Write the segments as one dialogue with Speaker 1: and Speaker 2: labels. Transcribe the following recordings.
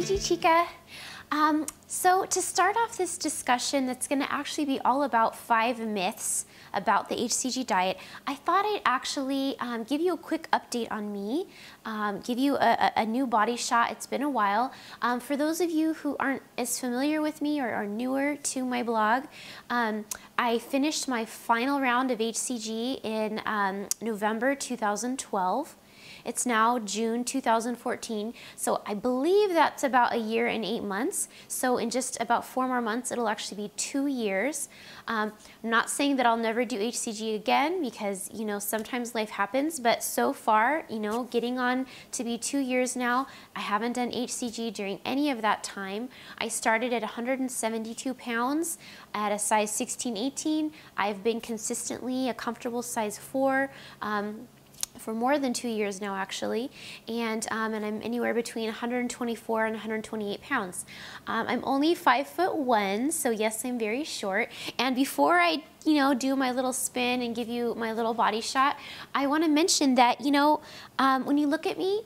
Speaker 1: hCG Chica. So to start off this discussion that's going to actually be all about 5 myths about the hCG diet, I thought I'd actually give you a quick update on me, give you a new body shot. It's been a while. For those of you who aren't as familiar with me or are newer to my blog, I finished my final round of hCG in November 2012. It's now June 2014, so I believe that's about a year and 8 months. So in just about 4 more months, it'll actually be 2 years. I'm not saying that I'll never do hCG again because, you know, sometimes life happens, but so far, you know, getting on to be 2 years now, I haven't done hCG during any of that time. I started at 172 pounds at a size 16-18. I've been consistently a comfortable size 4. For more than 2 years now, actually, and I'm anywhere between 124 and 128 pounds. I'm only 5'1", so yes, I'm very short. And before I, you know, do my little spin and give you my little body shot, I want to mention that, you know, when you look at me,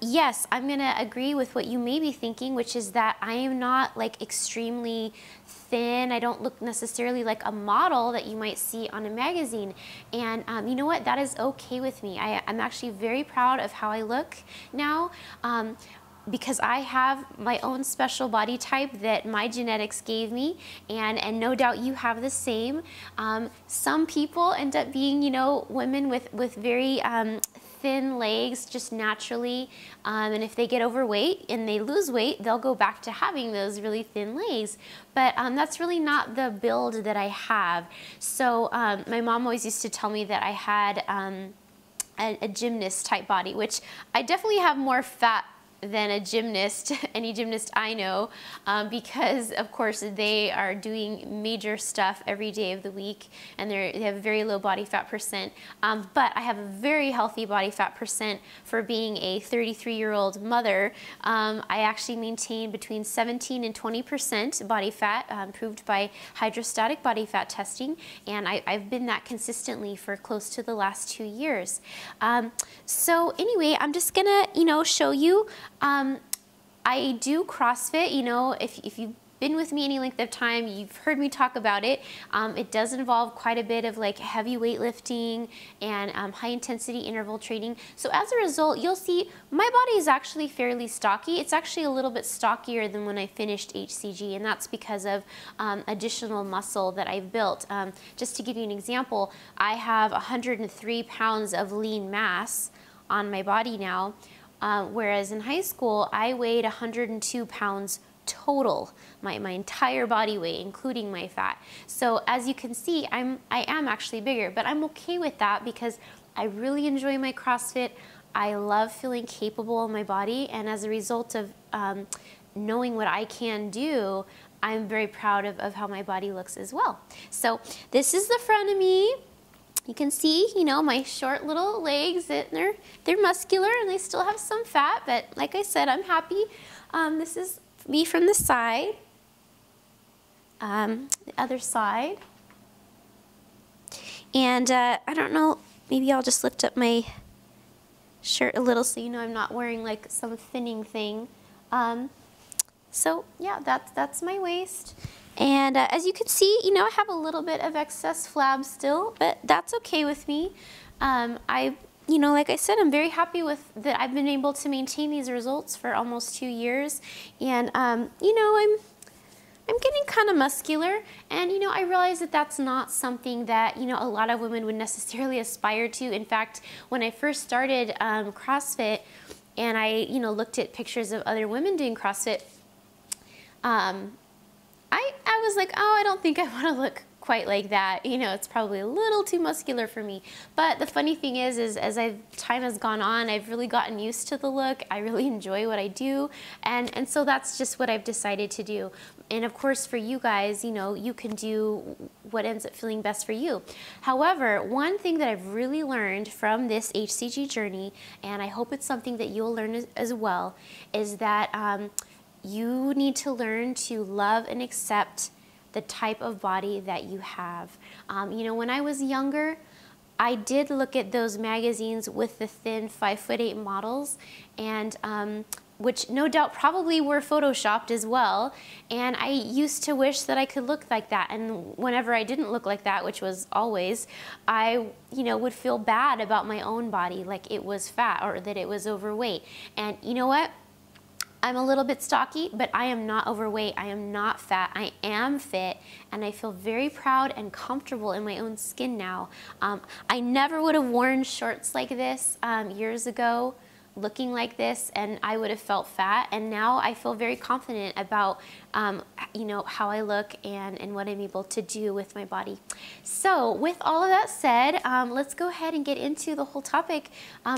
Speaker 1: yes, I'm gonna agree with what you may be thinking, which is that I am not like extremely thin. I don't look necessarily like a model that you might see on a magazine. And you know what? That is okay with me. I'm actually very proud of how I look now. Because I have my own special body type that my genetics gave me, and no doubt you have the same. Some people end up being, you know, women with very thin legs just naturally, and if they get overweight and they lose weight, they'll go back to having those really thin legs. But that's really not the build that I have. So my mom always used to tell me that I had a gymnast type body, which I definitely have more fat than a gymnast, any gymnast I know, because of course they are doing major stuff every day of the week, and they have a very low body fat percent. But I have a very healthy body fat percent for being a 33-year-old mother. I actually maintain between 17 and 20% body fat, proved by hydrostatic body fat testing, and I've been that consistently for close to the last 2 years. So anyway, I'm just gonna, you know, show you. I do CrossFit. You know, if you've been with me any length of time, you've heard me talk about it. It does involve quite a bit of like heavy weightlifting and high intensity interval training. So as a result, you'll see my body is actually fairly stocky. It's actually a little bit stockier than when I finished hCG, and that's because of additional muscle that I've built. Just to give you an example, I have 103 pounds of lean mass on my body now. Whereas in high school, I weighed 102 pounds total, my entire body weight, including my fat. So as you can see, I am actually bigger, but I'm okay with that because I really enjoy my CrossFit. I love feeling capable in my body, and as a result of knowing what I can do, I'm very proud of how my body looks as well. So this is the front of me. You can see, you know, my short little legs, they're muscular and they still have some fat, but like I said, I'm happy. This is me from the side, the other side. And I don't know, maybe I'll just lift up my shirt a little so you know I'm not wearing like some thinning thing. So yeah, that's my waist. And as you can see, you know, I have a little bit of excess flab still, but that's okay with me. You know, like I said, I'm very happy with that I've been able to maintain these results for almost 2 years. And, you know, I'm getting kind of muscular, and, you know, I realize that that's not something that, you know, a lot of women would necessarily aspire to. In fact, when I first started CrossFit and I, you know, looked at pictures of other women doing CrossFit, I was like, oh, I don't think I want to look quite like that. You know, it's probably a little too muscular for me. But the funny thing is as time has gone on, I've really gotten used to the look. I really enjoy what I do. And so that's just what I've decided to do. And of course, for you guys, you know, you can do what ends up feeling best for you. However, one thing that I've really learned from this hCG journey, and I hope it's something that you'll learn as well, is that you need to learn to love and accept the type of body that you have. You know, when I was younger, I did look at those magazines with the thin 5'8" models, and which no doubt probably were photoshopped as well. And I used to wish that I could look like that. And whenever I didn't look like that, which was always, I, would feel bad about my own body, like it was fat or that it was overweight. And you know what? I'm a little bit stocky, but I am not overweight. I am not fat. I am fit, and I feel very proud and comfortable in my own skin now. I never would have worn shorts like this years ago, looking like this, and I would have felt fat. And now I feel very confident about, how I look and what I'm able to do with my body. So with all of that said, let's go ahead and get into the whole topic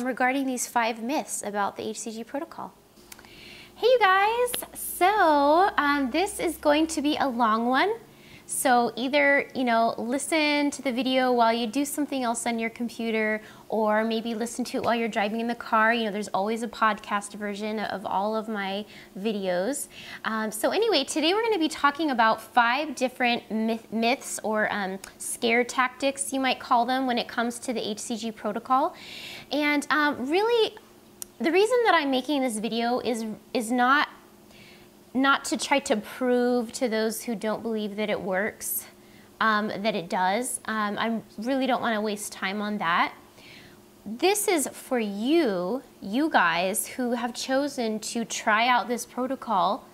Speaker 1: regarding these 5 myths about the hCG protocol. Hey you guys, so this is going to be a long one. So either, listen to the video while you do something else on your computer, or maybe listen to it while you're driving in the car. There's always a podcast version of all of my videos. So anyway, today we're going to be talking about 5 different myths or scare tactics, you might call them, when it comes to the hCG protocol. And really, the reason that I'm making this video is not to try to prove to those who don't believe that it works, that it does. I really don't want to waste time on that. This is for you guys who have chosen to try out this protocol.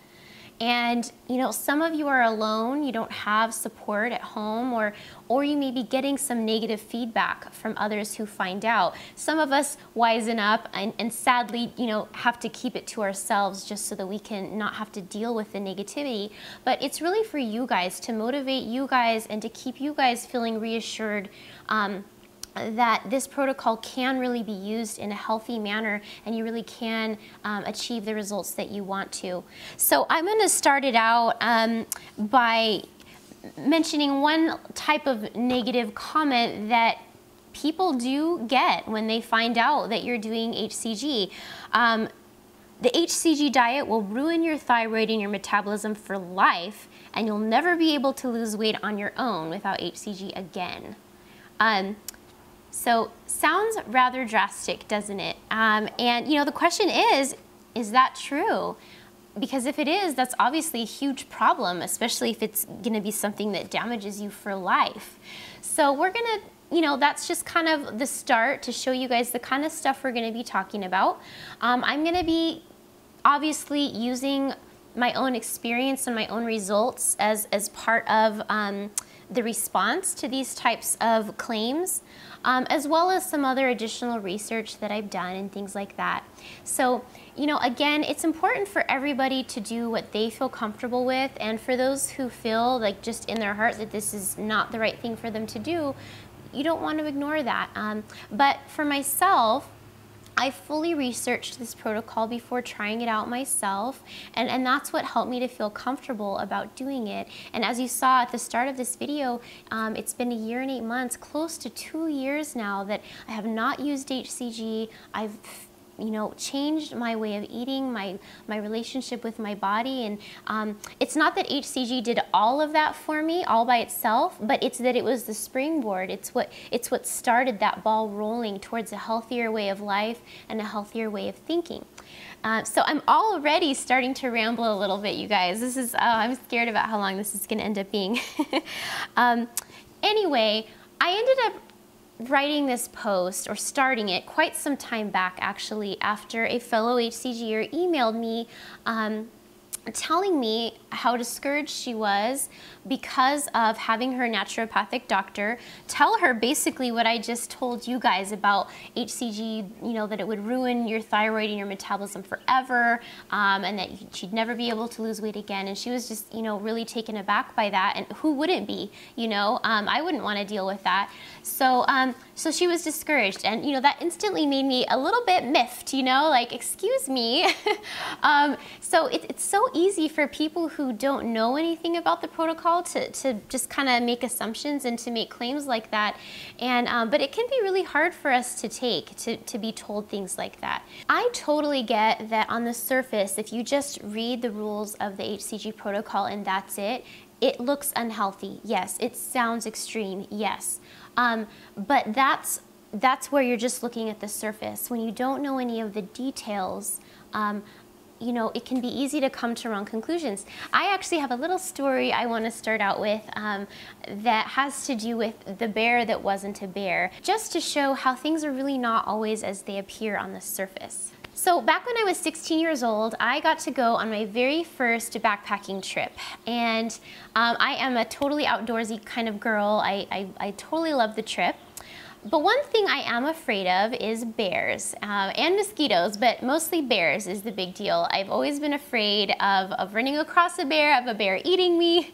Speaker 1: And some of you are alone, you don't have support at home, or you may be getting some negative feedback from others who find out. Some of us wisen up and sadly, have to keep it to ourselves just so that we can not have to deal with the negativity. But it's really for you guys, to motivate you guys and to keep you guys feeling reassured that this protocol can really be used in a healthy manner, and you really can achieve the results that you want to. So I'm going to start it out by mentioning one type of negative comment that people do get when they find out that you're doing hCG. The hCG diet will ruin your thyroid and your metabolism for life, and you'll never be able to lose weight on your own without hCG again. So sounds rather drastic, doesn't it? And the question is that true? Because if it is, that's obviously a huge problem, especially if it's gonna be something that damages you for life. So we're gonna, that's just kind of the start to show you guys the kind of stuff we're gonna be talking about. I'm gonna be obviously using my own experience and my own results as part of the response to these types of claims, as well as some other additional research that I've done and things like that. So, again, it's important for everybody to do what they feel comfortable with, and for those who feel like just in their heart that this is not the right thing for them to do, you don't want to ignore that. But for myself, I fully researched this protocol before trying it out myself, and that's what helped me to feel comfortable about doing it. And as you saw at the start of this video, it's been 1 year and 8 months, close to 2 years now, that I have not used hCG. I've changed my way of eating, my relationship with my body. And it's not that hCG did all of that for me all by itself, but it's that it was the springboard. It's what started that ball rolling towards a healthier way of life and a healthier way of thinking. So I'm already starting to ramble a little bit, you guys. This is, I'm scared about how long this is going to end up being. Anyway, I ended up writing this post, or starting it, quite some time back actually, after a fellow hCGer emailed me telling me how discouraged she was because of having her naturopathic doctor tell her basically what I just told you guys about hCG, that it would ruin your thyroid and your metabolism forever, and that she'd never be able to lose weight again. And she was just, really taken aback by that. And who wouldn't be, I wouldn't want to deal with that. So, so she was discouraged, and, that instantly made me a little bit miffed, like, excuse me. So it's so easy for people who don't know anything about the protocol to just kind of make assumptions and to make claims like that. And but it can be really hard for us to take, to be told things like that. I totally get that on the surface, if you just read the rules of the hCG protocol and that's it, it looks unhealthy. Yes. It sounds extreme. Yes. But that's where you're just looking at the surface. When you don't know any of the details, you know, it can be easy to come to wrong conclusions. I actually have a little story I want to start out with that has to do with the bear that wasn't a bear, just to show how things are really not always as they appear on the surface. So back when I was 16 years old, I got to go on my very first backpacking trip. And I am a totally outdoorsy kind of girl. I totally love the trip. But one thing I am afraid of is bears and mosquitoes, but mostly bears is the big deal. I've always been afraid of running across a bear, of a bear eating me.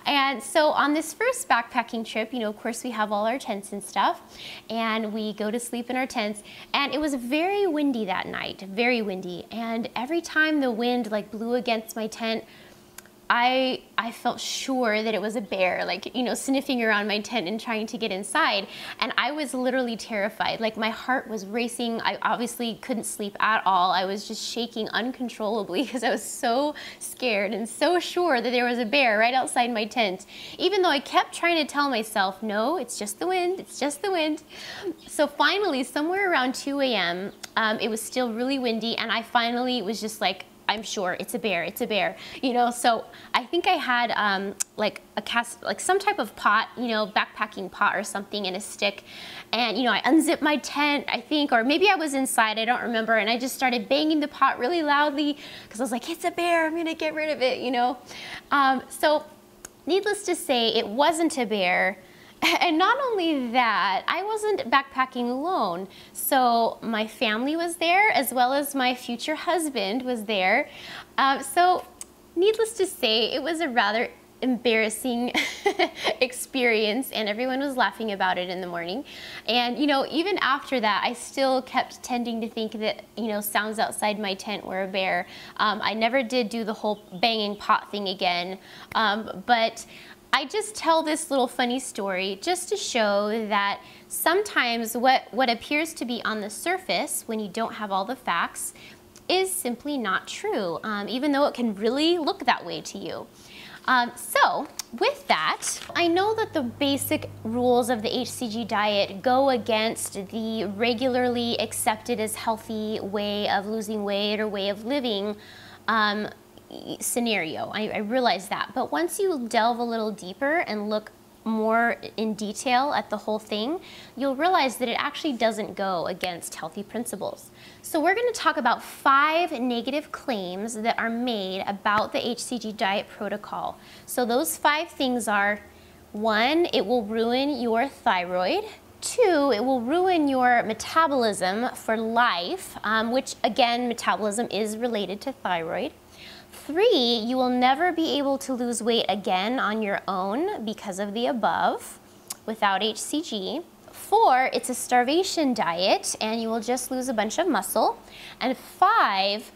Speaker 1: And so on this first backpacking trip, you know, of course we have all our tents and stuff, and we go to sleep in our tents. And it was very windy that night, very windy. And every time the wind like blew against my tent, I felt sure that it was a bear, like, you know, sniffing around my tent and trying to get inside. And I was literally terrified. Like, my heart was racing. I obviously couldn't sleep at all. I was just shaking uncontrollably because I was so scared and so sure that there was a bear right outside my tent. Even though I kept trying to tell myself, no, it's just the wind, it's just the wind. So finally, somewhere around 2 a.m., it was still really windy, and I finally was just like, I'm sure it's a bear, you know. So I think I had like some type of pot, you know, backpacking pot or something, and a stick, and you know, I unzipped my tent, I think, or maybe I was inside, I don't remember, and I just started banging the pot really loudly because I was like, it's a bear, I'm gonna get rid of it, you know. So needless to say, it wasn't a bear. And not only that, I wasn't backpacking alone. So my family was there, as well as my future husband was there. So needless to say, it was a rather embarrassing experience, and everyone was laughing about it in the morning. And you know, even after that, I still kept tending to think that, you know, sounds outside my tent were a bear. I never did do the whole banging pot thing again, but I just tell this little funny story just to show that sometimes what appears to be on the surface when you don't have all the facts is simply not true, even though it can really look that way to you. So with that, I know that the basic rules of the hCG diet go against the regularly accepted as healthy way of losing weight or way of living scenario. I realize that, but once you delve a little deeper and look more in detail at the whole thing, you'll realize that it actually doesn't go against healthy principles. So we're going to talk about 5 negative claims that are made about the hCG diet protocol. So those 5 things are: 1, it will ruin your thyroid. 2, it will ruin your metabolism for life, which again, metabolism is related to thyroid. 3, you will never be able to lose weight again on your own because of the above without hCG. 4, it's a starvation diet and you will just lose a bunch of muscle. And 5,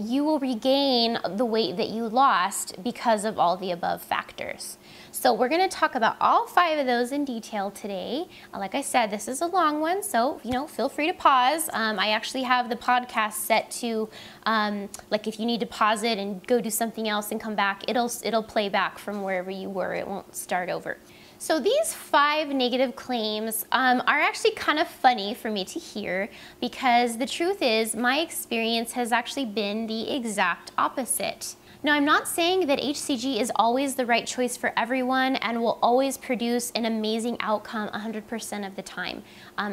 Speaker 1: you will regain the weight that you lost because of all the above factors. So we're going to talk about all 5 of those in detail today. Like I said, this is a long one, so you know, feel free to pause. I actually have the podcast set to, like, if you need to pause it and go do something else and come back, it'll play back from wherever you were. It won't start over. So these 5 negative claims are actually kind of funny for me to hear, because the truth is my experience has actually been the exact opposite. Now, I'm not saying that hCG is always the right choice for everyone and will always produce an amazing outcome 100% of the time.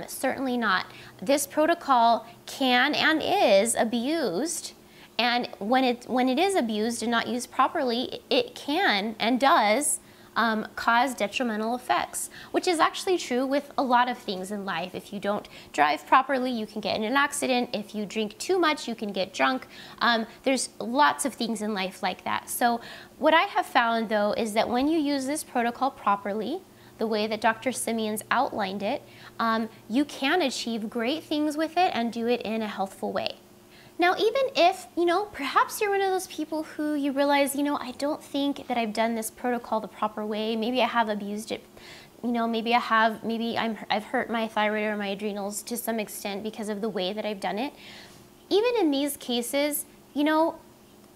Speaker 1: Certainly not. This protocol can and is abused, and when it is abused and not used properly, it can and does cause detrimental effects, which is actually true with a lot of things in life. If you don't drive properly, you can get in an accident. If you drink too much, you can get drunk. There's lots of things in life like that. So what I have found, though, is that when you use this protocol properly, the way that Dr. Simeon's outlined it, you can achieve great things with it and do it in a healthful way. Now, even if, you know, perhaps you're one of those people who you realize, you know, I don't think that I've done this protocol the proper way. Maybe I have abused it. You know, maybe I've hurt my thyroid or my adrenals to some extent because of the way that I've done it. Even in these cases, you know,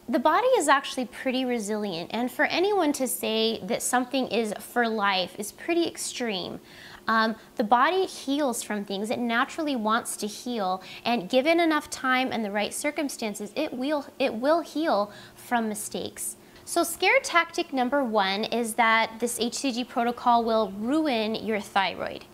Speaker 1: the body is actually pretty resilient, and for anyone to say that something is for life is pretty extreme. The body heals from things. It naturally wants to heal, and given enough time and the right circumstances, it will heal from mistakes. So scare tactic number 1 is that this hCG protocol will ruin your thyroid.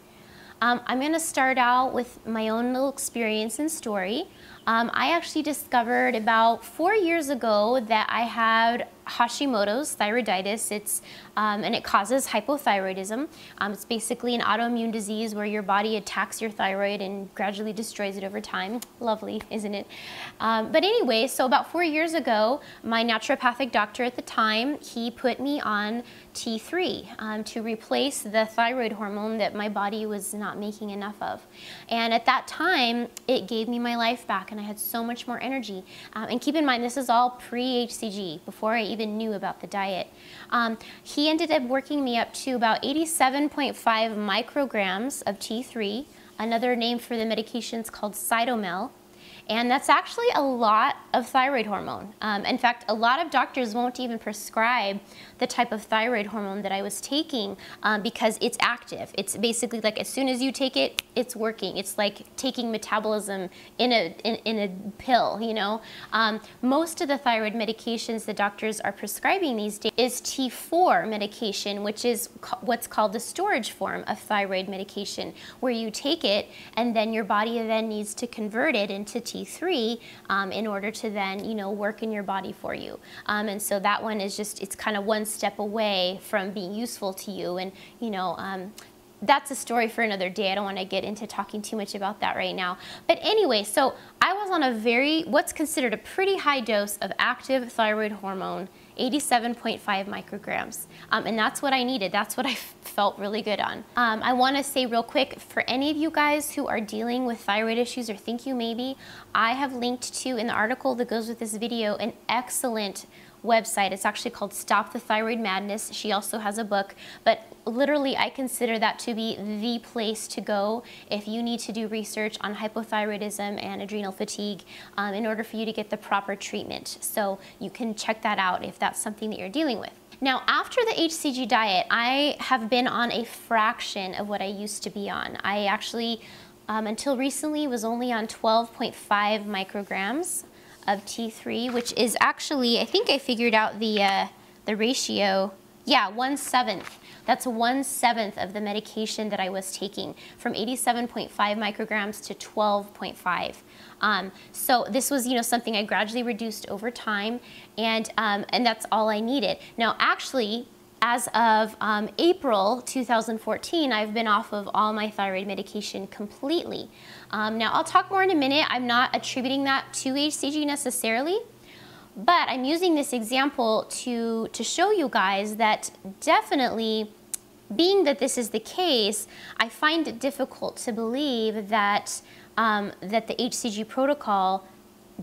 Speaker 1: I'm going to start out with my own little experience and story. I actually discovered about 4 years ago that I had Hashimoto's thyroiditis. And it causes hypothyroidism. It's basically an autoimmune disease where your body attacks your thyroid and gradually destroys it over time. Lovely, isn't it? But anyway, so about 4 years ago, my naturopathic doctor at the time, he put me on T3 to replace the thyroid hormone that my body was not making enough of. And at that time, it gave me my life back, and I had so much more energy. And keep in mind, this is all pre-hCG, before I even knew about the diet. He ended up working me up to about 87.5 micrograms of T3. Another name for the medication is called Cytomel. And that's actually a lot of thyroid hormone. In fact, a lot of doctors won't even prescribe the type of thyroid hormone that I was taking because it's active. It's basically like as soon as you take it, it's working. It's like taking Metabolism in a pill, you know. Most of the thyroid medications the doctors are prescribing these days is T4 medication, which is what's called the storage form of thyroid medication, where you take it and then your body then needs to convert it into T3 in order to then, you know, work in your body for you. And so that one is just, it's kind of one step away from being useful to you. And, you know, that's a story for another day. I don't want to get into talking too much about that right now. But anyway, so I was on what's considered a pretty high dose of active thyroid hormone, 87.5 micrograms. And that's what I needed. That's what I felt really good on. I want to say real quick, for any of you guys who are dealing with thyroid issues or think you may be, I have linked to, in the article that goes with this video, an excellent website. It's actually called Stop the Thyroid Madness. She also has a book, but literally I consider that to be the place to go if you need to do research on hypothyroidism and adrenal fatigue in order for you to get the proper treatment. So you can check that out if that's something that you're dealing with. Now, after the hCG diet, I have been on a fraction of what I used to be on. I actually, until recently, was only on 12.5 micrograms of T3, which is actually, I think I figured out the ratio. Yeah, 1/7. That's 1/7 of the medication that I was taking, from 87.5 micrograms to 12.5. So this was, you know, something I gradually reduced over time, and that's all I needed. Now, actually, as of April 2014, I've been off of all my thyroid medication completely. Now, I'll talk more in a minute. I'm not attributing that to hCG necessarily, but I'm using this example to show you guys that definitely, being that this is the case, I find it difficult to believe that, that the hCG protocol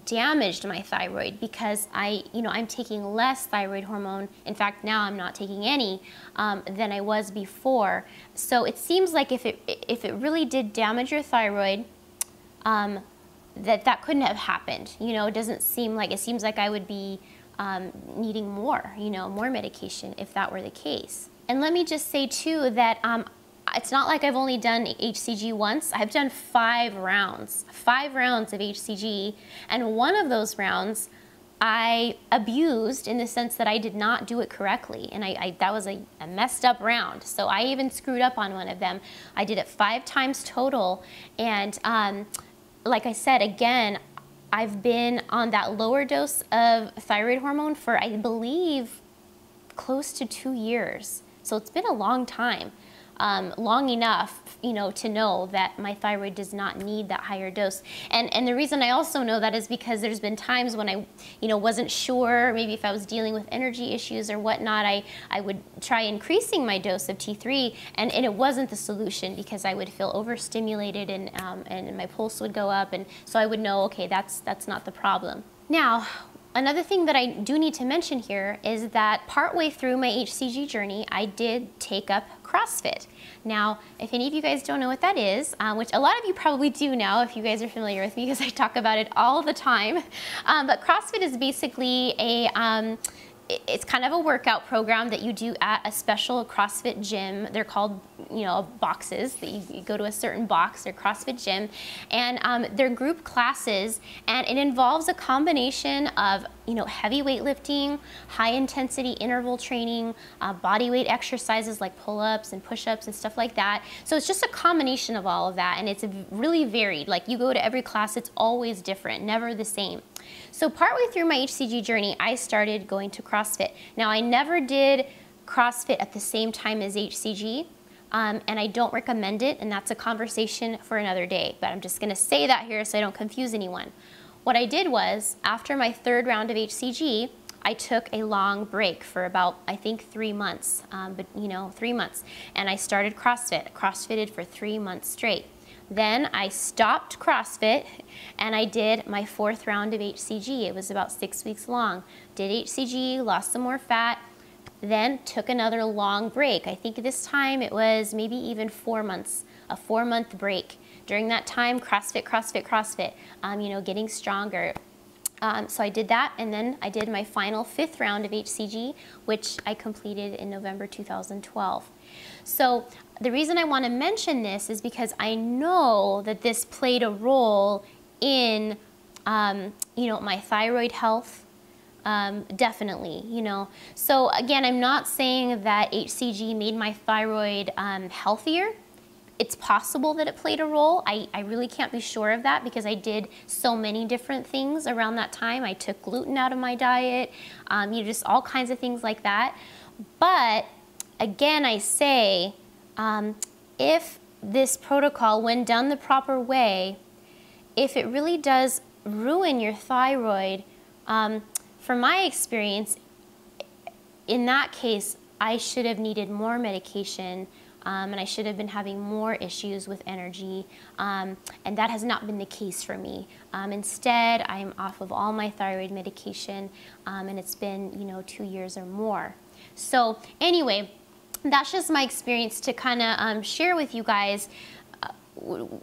Speaker 1: damaged my thyroid, because I'm taking less thyroid hormone. In fact, now I'm not taking any than I was before. So it seems like if it really did damage your thyroid, that couldn't have happened. You know, it seems like I would be needing more, more medication if that were the case. And let me just say too that it's not like I've only done hCG once. I've done 5 rounds of hCG, and one of those rounds I abused in the sense that I did not do it correctly, and that was a messed up round. So I even screwed up on one of them. I did it 5 times total, and like I said, again, I've been on that lower dose of thyroid hormone for, I believe, close to 2 years. So it's been a long time. Long enough, to know that my thyroid does not need that higher dose. And the reason I also know that is because there's been times when I, wasn't sure, maybe if I was dealing with energy issues or whatnot, I would try increasing my dose of T3, and it wasn't the solution, because I would feel overstimulated and my pulse would go up, and so I would know, okay, that's not the problem. Now, another thing that I do need to mention here is that partway through my hCG journey, I did take up CrossFit. Now, if any of you guys don't know what that is, which a lot of you probably do now if you guys are familiar with me, because I talk about it all the time, but CrossFit is basically it's kind of a workout program that you do at a special CrossFit gym. They're called, boxes. That you go to a certain box or CrossFit gym, and they're group classes, and it involves a combination of heavy weightlifting, high intensity interval training, body weight exercises like pull-ups and push-ups and stuff like that. So it's just a combination of all of that, and it's really varied. Like, you go to every class, it's always different, never the same. So partway through my hCG journey, I started going to CrossFit. Now, I never did CrossFit at the same time as hCG, and I don't recommend it, and that's a conversation for another day, but I'm just gonna say that here so I don't confuse anyone. What I did was, after my 3rd round of hCG, I took a long break for about, I think, 3 months, 3 months, and I started CrossFitted for 3 months straight. Then I stopped CrossFit and I did my 4th round of hCG. It was about 6 weeks long. Did hCG, lost some more fat, then took another long break. I think this time it was maybe even 4 months, a 4-month break. During that time, CrossFit, getting stronger. So I did that, and then I did my final 5th round of hCG, which I completed in November 2012. So the reason I want to mention this is because I know that this played a role in, my thyroid health, definitely, So again, I'm not saying that hCG made my thyroid healthier. It's possible that it played a role. I really can't be sure of that because I did so many different things around that time. I took gluten out of my diet, just all kinds of things like that. But again, I say, if this protocol, when done the proper way, if it really does ruin your thyroid, from my experience, in that case, I should have needed more medication, and I should have been having more issues with energy, and that has not been the case for me. Instead, I'm off of all my thyroid medication, and it's been, 2 years or more. So anyway, that's just my experience to kind of share with you guys,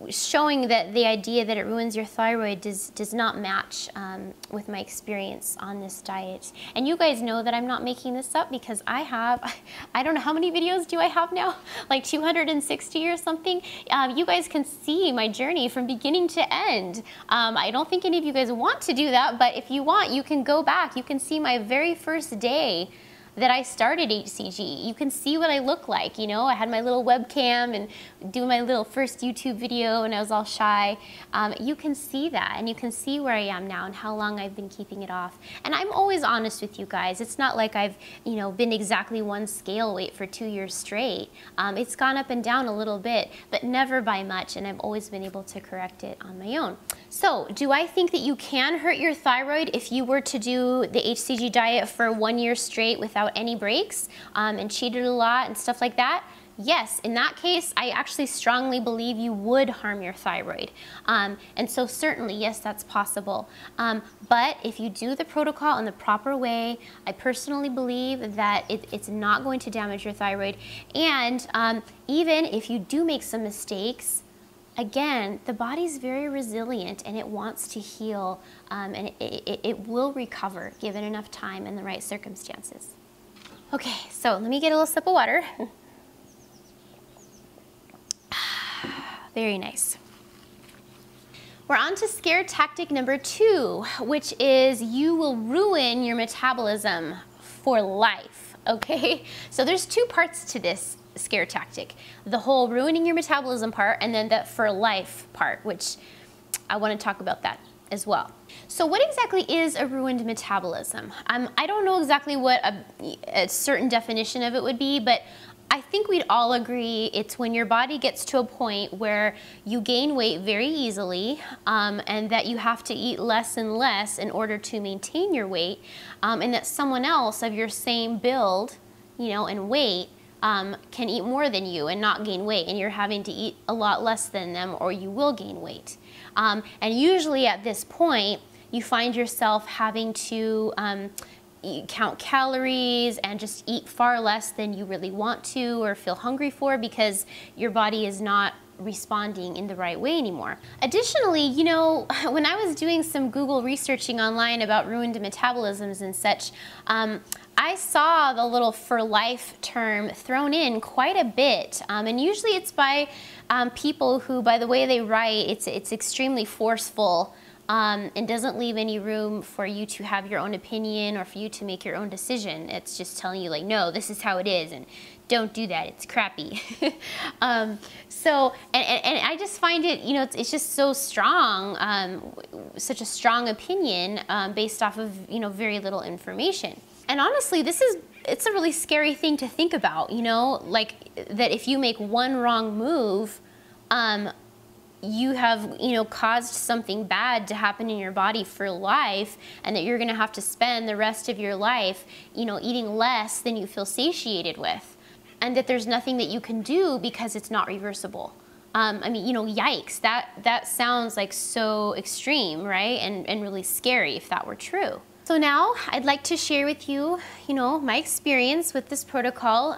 Speaker 1: showing that the idea that it ruins your thyroid does not match with my experience on this diet. And you guys know that I'm not making this up because I don't know how many videos do I have now, like 260 or something. You guys can see my journey from beginning to end. I don't think any of you guys want to do that, but if you want, you can go back. You can see my very first day that I started hCG. You can see what I look like, I had my little webcam and do my little first YouTube video and I was all shy. You can see that, and you can see where I am now and how long I've been keeping it off. And I'm always honest with you guys. It's not like I've, been exactly one scale weight for 2 years straight. It's gone up and down a little bit, but never by much, and I've always been able to correct it on my own. So, do I think that you can hurt your thyroid if you were to do the hCG diet for 1 year straight without any breaks, and cheated a lot and stuff like that? Yes, in that case, I actually strongly believe you would harm your thyroid. And so certainly, yes, that's possible. But if you do the protocol in the proper way, I personally believe that it's not going to damage your thyroid. And even if you do make some mistakes, again, the body's very resilient and it wants to heal, and it will recover given enough time and the right circumstances. Okay, so let me get a little sip of water. Very nice. We're on to scare tactic number 2, which is you will ruin your metabolism for life, okay? So there's 2 parts to this scare tactic. The whole ruining your metabolism part, and then the for life part, which I want to talk about that as well. So what exactly is a ruined metabolism? I don't know exactly what a certain definition of it would be, but I think we'd all agree it's when your body gets to a point where you gain weight very easily, and that you have to eat less and less in order to maintain your weight, and that someone else of your same build, and weight, can eat more than you and not gain weight, and you're having to eat a lot less than them or you will gain weight. And usually at this point, you find yourself having to count calories and just eat far less than you really want to or feel hungry for, because your body is not responding in the right way anymore. Additionally, you know, when I was doing some Google researching online about ruined metabolisms and such, I saw the little "for life" term thrown in quite a bit, and usually it's by people who, by the way they write, it's extremely forceful and doesn't leave any room for you to have your own opinion or for you to make your own decision. It's just telling you like, no, this is how it is, and don't do that, it's crappy. So, and I just find it, you know, it's just so strong, such a strong opinion based off of, you know, very little information. And honestly, it's a really scary thing to think about, you know, like that if you make one wrong move, you have, you know, caused something bad to happen in your body for life, and that you're going to have to spend the rest of your life, you know, eating less than you feel satiated with, and that there's nothing that you can do because it's not reversible. I mean, you know, yikes, that sounds like so extreme, right? And really scary if that were true. So now I'd like to share with you, you know, my experience with this protocol,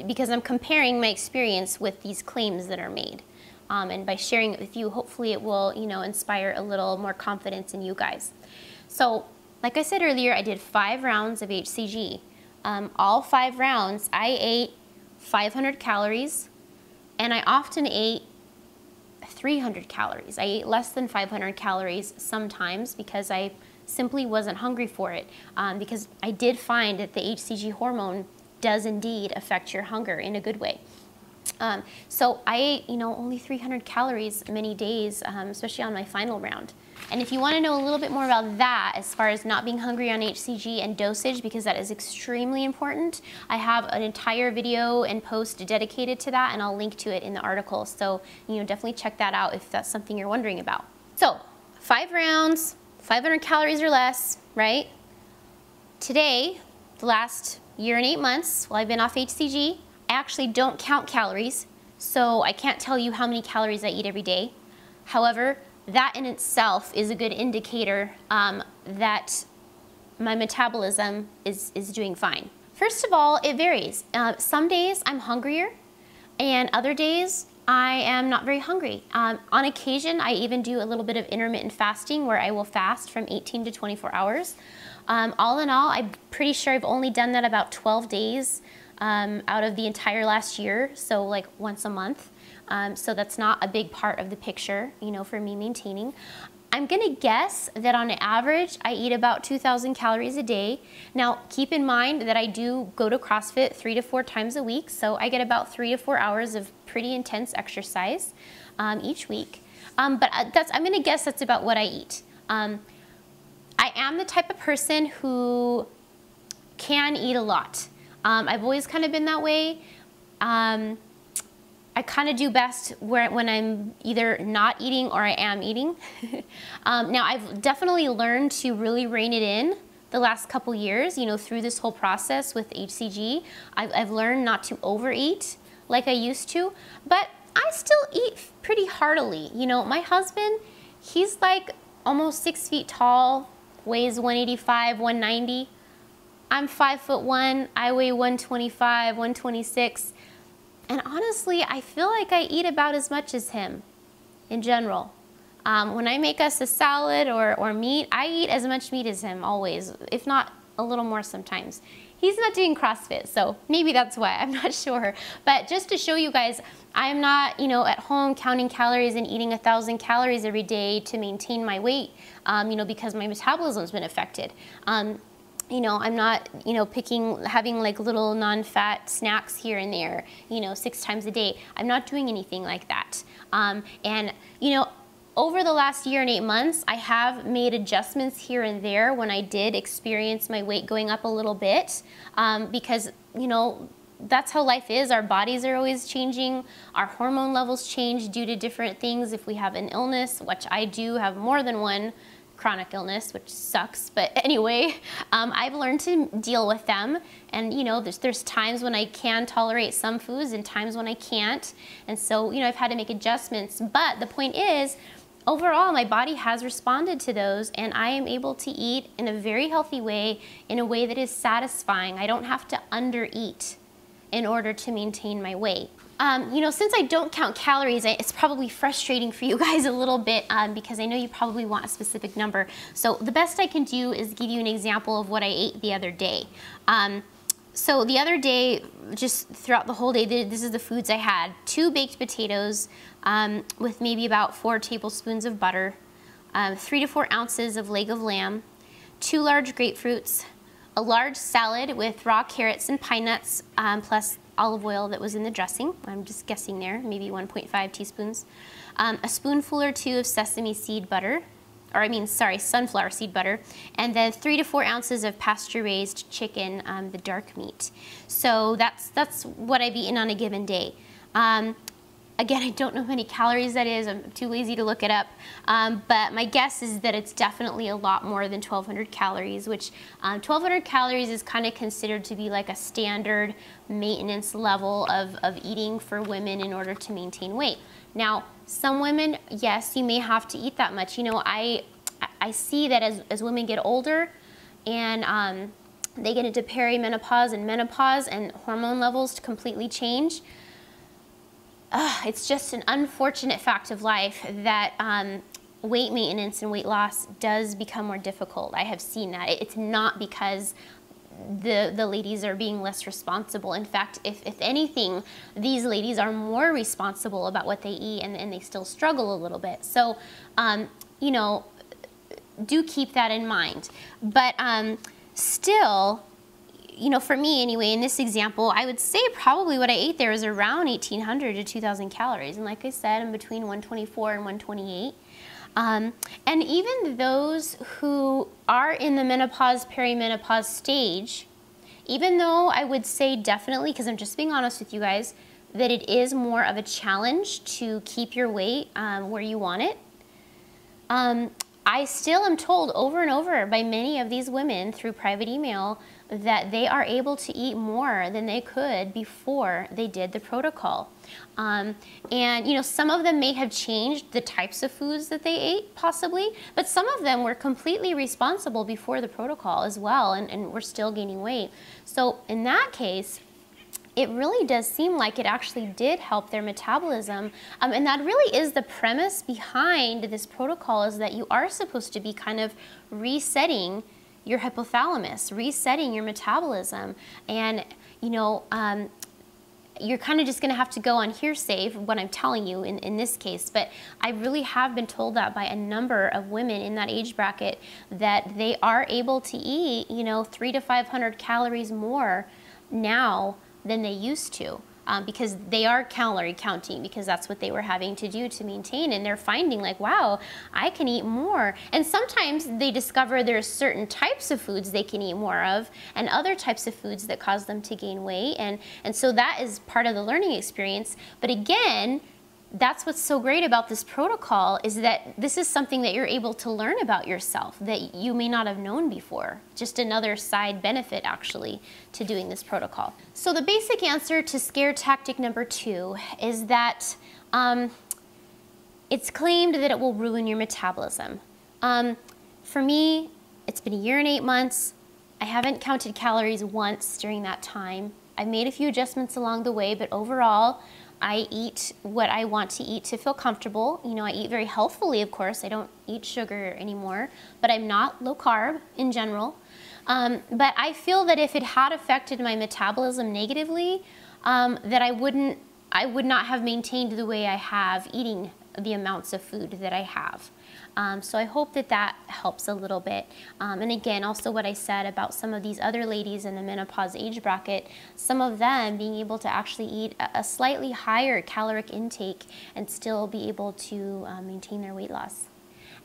Speaker 1: because I'm comparing my experience with these claims that are made. And by sharing it with you, hopefully it will, you know, inspire a little more confidence in you guys. So, like I said earlier, I did 5 rounds of hCG. All 5 rounds, I ate 500 calories, and I often ate 300 calories. I ate less than 500 calories sometimes because I simply wasn't hungry for it, because I did find that the hCG hormone does indeed affect your hunger in a good way. So I ate, you know, only 300 calories many days, especially on my final round. And if you want to know a little bit more about that, as far as not being hungry on hCG and dosage, because that is extremely important, I have an entire video and post dedicated to that, and I'll link to it in the article. So, you know, definitely check that out if that's something you're wondering about. So, 5 rounds, 500 calories or less, right? Today, the last year and 8 months, while I've been off hCG, I actually don't count calories, so I can't tell you how many calories I eat every day. However, that in itself is a good indicator that my metabolism is doing fine. First of all, it varies. Some days I'm hungrier, and other days I am not very hungry. On occasion, I even do a little bit of intermittent fasting where I will fast from 18 to 24 hours. All in all, I'm pretty sure I've only done that about 12 days out of the entire last year, so like once a month. So that's not a big part of the picture, you know, for me maintaining. I'm gonna guess that on average, I eat about 2,000 calories a day. Now, keep in mind that I do go to CrossFit 3 to 4 times a week, so I get about 3 to 4 hours of pretty intense exercise each week. But I'm gonna guess that's about what I eat. I am the type of person who can eat a lot. I've always kind of been that way. I kind of do best when I'm either not eating or I am eating. Now, I've definitely learned to really rein it in the last couple years, you know, through this whole process with hCG. I've learned not to overeat like I used to, but I still eat pretty heartily. You know, my husband, he's like almost 6 feet tall, weighs 185, 190. I'm 5'1", I weigh 125, 126. And honestly, I feel like I eat about as much as him in general. When I make us a salad or meat, I eat as much meat as him always, if not a little more sometimes. He's not doing CrossFit, so maybe that's why, I'm not sure. But just to show you guys, I'm not, you know, at home counting calories and eating 1,000 calories every day to maintain my weight, you know, because my metabolism's been affected. You know, I'm not, you know, having like little non-fat snacks here and there, you know, 6 times a day. I'm not doing anything like that. And, you know, over the last year and 8 months, I have made adjustments here and there when I did experience my weight going up a little bit, because, you know, that's how life is. Our bodies are always changing. Our hormone levels change due to different things. If we have an illness, which I do have more than one chronic illness, which sucks, but anyway, I've learned to deal with them. And, you know, there's times when I can tolerate some foods and times when I can't. And so, you know, I've had to make adjustments. But the point is, overall, my body has responded to those, and I am able to eat in a very healthy way, in a way that is satisfying. I don't have to undereat in order to maintain my weight. You know, since I don't count calories, it's probably frustrating for you guys a little bit because I know you probably want a specific number. So the best I can do is give you an example of what I ate the other day. So the other day, just throughout the whole day, this is the foods I had. 2 baked potatoes with maybe about 4 tablespoons of butter, 3 to 4 ounces of leg of lamb, 2 large grapefruits, a large salad with raw carrots and pine nuts, plus olive oil that was in the dressing. I'm just guessing there, maybe 1.5 teaspoons. A spoonful or 2 of sesame seed butter, or sunflower seed butter, and then 3 to 4 ounces of pasture-raised chicken, the dark meat. So that's what I've eaten on a given day. Again, I don't know how many calories that is. I'm too lazy to look it up. But my guess is that it's definitely a lot more than 1,200 calories, which 1,200 calories is kind of considered to be like a standard maintenance level of eating for women in order to maintain weight. Now, some women, yes, you may have to eat that much. You know, I see that as women get older and they get into perimenopause and menopause and hormone levels completely change. It's just an unfortunate fact of life that weight maintenance and weight loss does become more difficult. I have seen that. It's not because the ladies are being less responsible. In fact, if anything, these ladies are more responsible about what they eat and they still struggle a little bit. So, you know, do keep that in mind. But still, you know, for me anyway, in this example, I would say probably what I ate there is around 1,800 to 2,000 calories. And like I said, I'm between 124 and 128. And even those who are in the menopause, perimenopause stage, even though I would say definitely, because I'm just being honest with you guys, that it is more of a challenge to keep your weight where you want it, I still am told over and over by many of these women through private email that they are able to eat more than they could before they did the protocol. And you know, some of them may have changed the types of foods that they ate possibly, but some of them were completely responsible before the protocol as well and were still gaining weight. So in that case, it really does seem like it actually did help their metabolism. And that really is the premise behind this protocol, is that you are supposed to be kind of resetting your hypothalamus, resetting your metabolism. And, you know, you're kind of just going to have to go on hearsay for what I'm telling you in this case, but I really have been told that by a number of women in that age bracket, that they are able to eat, you know, 300 to 500 calories more now than they used to, because they are calorie counting, because that's what they were having to do to maintain, and they're finding like, wow, I can eat more. And sometimes they discover there's certain types of foods they can eat more of and other types of foods that cause them to gain weight, and so that is part of the learning experience. But again, that's what's so great about this protocol, is that this is something that you're able to learn about yourself that you may not have known before. Just another side benefit, actually, to doing this protocol. So the basic answer to scare tactic number 2 is that it's claimed that it will ruin your metabolism. For me, it's been 1 year and 8 months. I haven't counted calories once during that time. I've made a few adjustments along the way, but overall, I eat what I want to eat to feel comfortable. You know, I eat very healthfully, of course. I don't eat sugar anymore, but I'm not low carb in general. But I feel that if it had affected my metabolism negatively, that I would not have maintained the way I have, eating the amounts of food that I have. So I hope that that helps a little bit. And again, also what I said about some of these other ladies in the menopause age bracket, some of them being able to actually eat a slightly higher caloric intake and still be able to maintain their weight loss.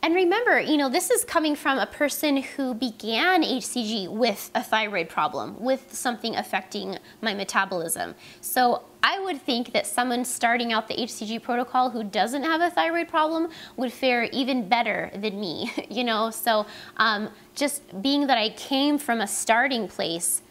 Speaker 1: And remember, you know, this is coming from a person who began hCG with a thyroid problem, with something affecting my metabolism. So I would think that someone starting out the hCG protocol who doesn't have a thyroid problem would fare even better than me, you know? So just being that I came from a starting place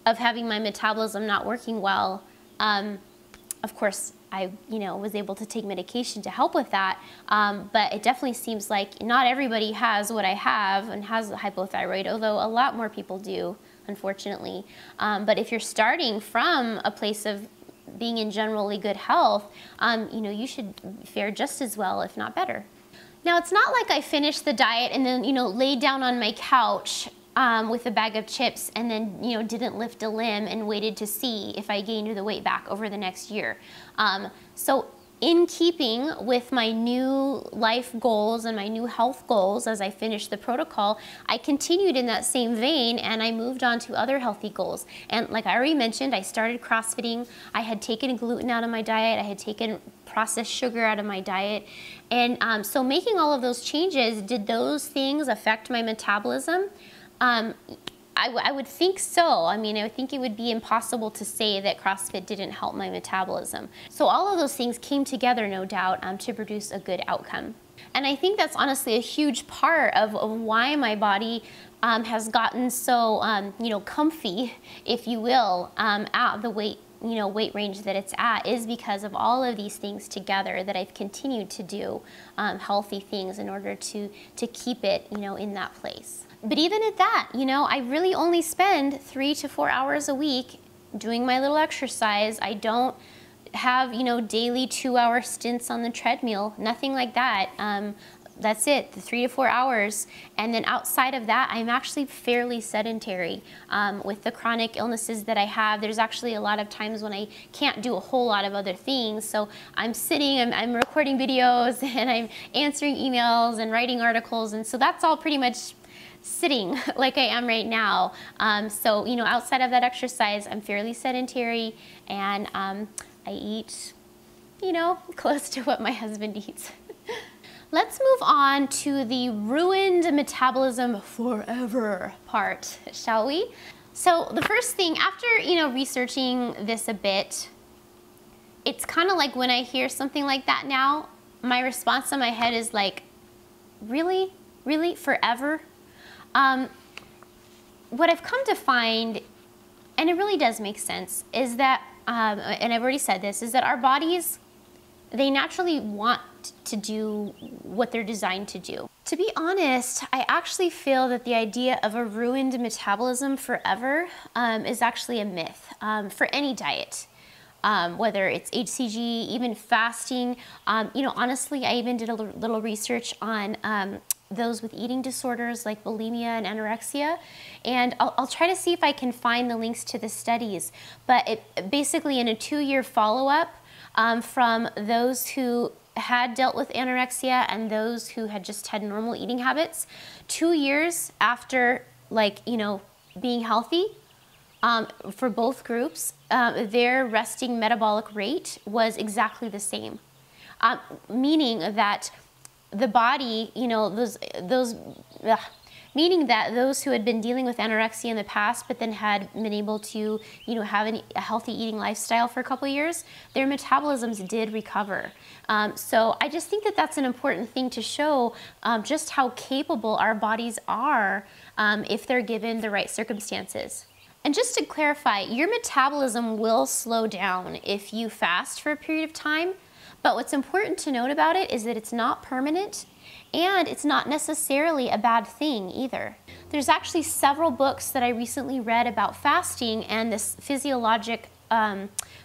Speaker 1: of having my metabolism not working well, of course, I, you know, was able to take medication to help with that, but it definitely seems like not everybody has what I have and has hypothyroid, although a lot more people do, unfortunately. But if you're starting from a place of being in generally good health, you know, you should fare just as well, if not better. Now, it's not like I finished the diet and then, you know, laid down on my couch with a bag of chips and then, you know, didn't lift a limb and waited to see if I gained the weight back over the next year. So in keeping with my new life goals and my new health goals as I finished the protocol, I continued in that same vein and I moved on to other healthy goals. And like I already mentioned, I started CrossFitting. I had taken gluten out of my diet. I had taken processed sugar out of my diet. And so making all of those changes, did those things affect my metabolism? I would think so. I mean, I would think it would be impossible to say that CrossFit didn't help my metabolism. So all of those things came together, no doubt, to produce a good outcome. And I think that's honestly a huge part of why my body has gotten so, you know, comfy, if you will, at the weight range that it's at, is because of all of these things together that I've continued to do healthy things in order to keep it, you know, in that place. But even at that, you know, I really only spend 3 to 4 hours a week doing my little exercise. I don't have, you know, daily 2-hour stints on the treadmill, nothing like that. That's it, the 3 to 4 hours. And then outside of that, I'm actually fairly sedentary. With the chronic illnesses that I have, there's actually a lot of times when I can't do a whole lot of other things. So I'm sitting, I'm recording videos, and I'm answering emails and writing articles. And so that's all pretty much sitting like I am right now. So, you know, outside of that exercise, I'm fairly sedentary, and I eat, you know, close to what my husband eats. Let's move on to the ruined metabolism forever part, shall we? So the first thing, after, you know, researching this a bit, it's kind of like when I hear something like that now, my response in my head is like, really? Really? Forever? What I've come to find, and it really does make sense, is that, and I've already said this, is that our bodies, they naturally want to do what they're designed to do. To be honest, I actually feel that the idea of a ruined metabolism forever is actually a myth for any diet. Whether it's hCG, even fasting. You know, honestly, I even did a little research on those with eating disorders like bulimia and anorexia, and I'll try to see if I can find the links to the studies. But it basically, in a 2-year follow-up from those who had dealt with anorexia and those who had just had normal eating habits, 2 years after, like, you know, being healthy, for both groups, their resting metabolic rate was exactly the same, meaning that the body, you know, meaning that those who had been dealing with anorexia in the past but then had been able to, you know, have a healthy eating lifestyle for a couple of years, their metabolisms did recover. So I just think that that's an important thing to show just how capable our bodies are if they're given the right circumstances. And just to clarify, your metabolism will slow down if you fast for a period of time, but what's important to note about it is that it's not permanent, and it's not necessarily a bad thing either. There's actually several books that I recently read about fasting and this physiologic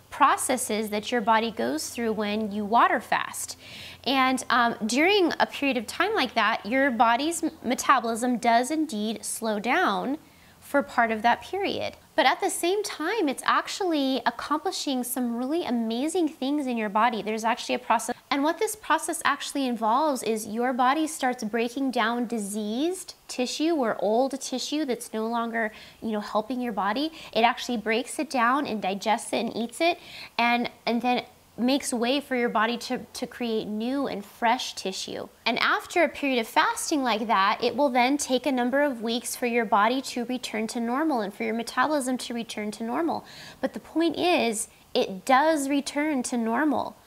Speaker 1: processes that your body goes through when you water fast. And during a period of time like that, your body's metabolism does indeed slow down for part of that period. But at the same time, it's actually accomplishing some really amazing things in your body. There's actually a process, and what this process actually involves is your body starts breaking down diseased tissue or old tissue that's no longer, you know, helping your body. It actually breaks it down and digests it and eats it, and then makes way for your body to create new and fresh tissue. And after a period of fasting like that, it will then take a number of weeks for your body to return to normal and for your metabolism to return to normal. But the point is, it does return to normal.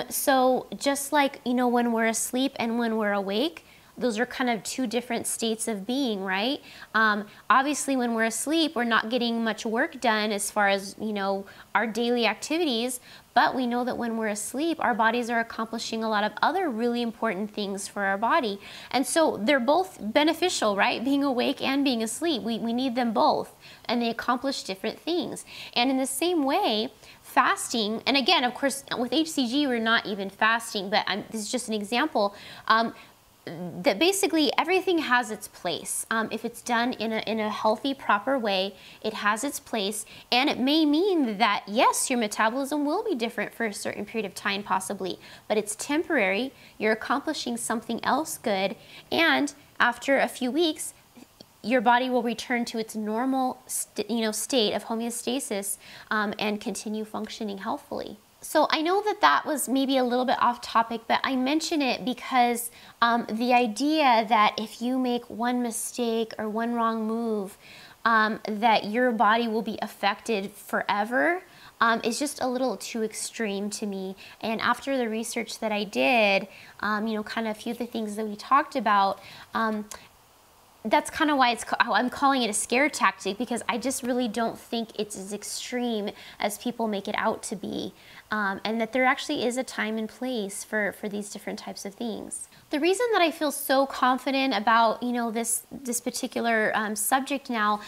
Speaker 1: So just like, you know, when we're asleep and when we're awake, those are kind of two different states of being, right? Obviously, when we're asleep, we're not getting much work done as far as, our daily activities, but we know that when we're asleep, our bodies are accomplishing a lot of other really important things for our body. And so they're both beneficial, right? Being awake and being asleep. We need them both, and they accomplish different things. And in the same way, fasting, and again, of course, with hCG, we're not even fasting, but this is just an example, that basically everything has its place. If it's done in a healthy, proper way, it has its place, and it may mean that, yes, your metabolism will be different for a certain period of time, possibly, but it's temporary. You're accomplishing something else good, and after a few weeks, your body will return to its normal state of homeostasis and continue functioning healthfully. So I know that that was maybe a little bit off topic, but I mention it because the idea that if you make one mistake or one wrong move, that your body will be affected forever is just a little too extreme to me. And after the research that I did, kind of a few of the things that we talked about, that's kind of why I'm calling it a scare tactic, because I just really don't think it's as extreme as people make it out to be, and that there actually is a time and place for these different types of things. The reason that I feel so confident about this particular subject now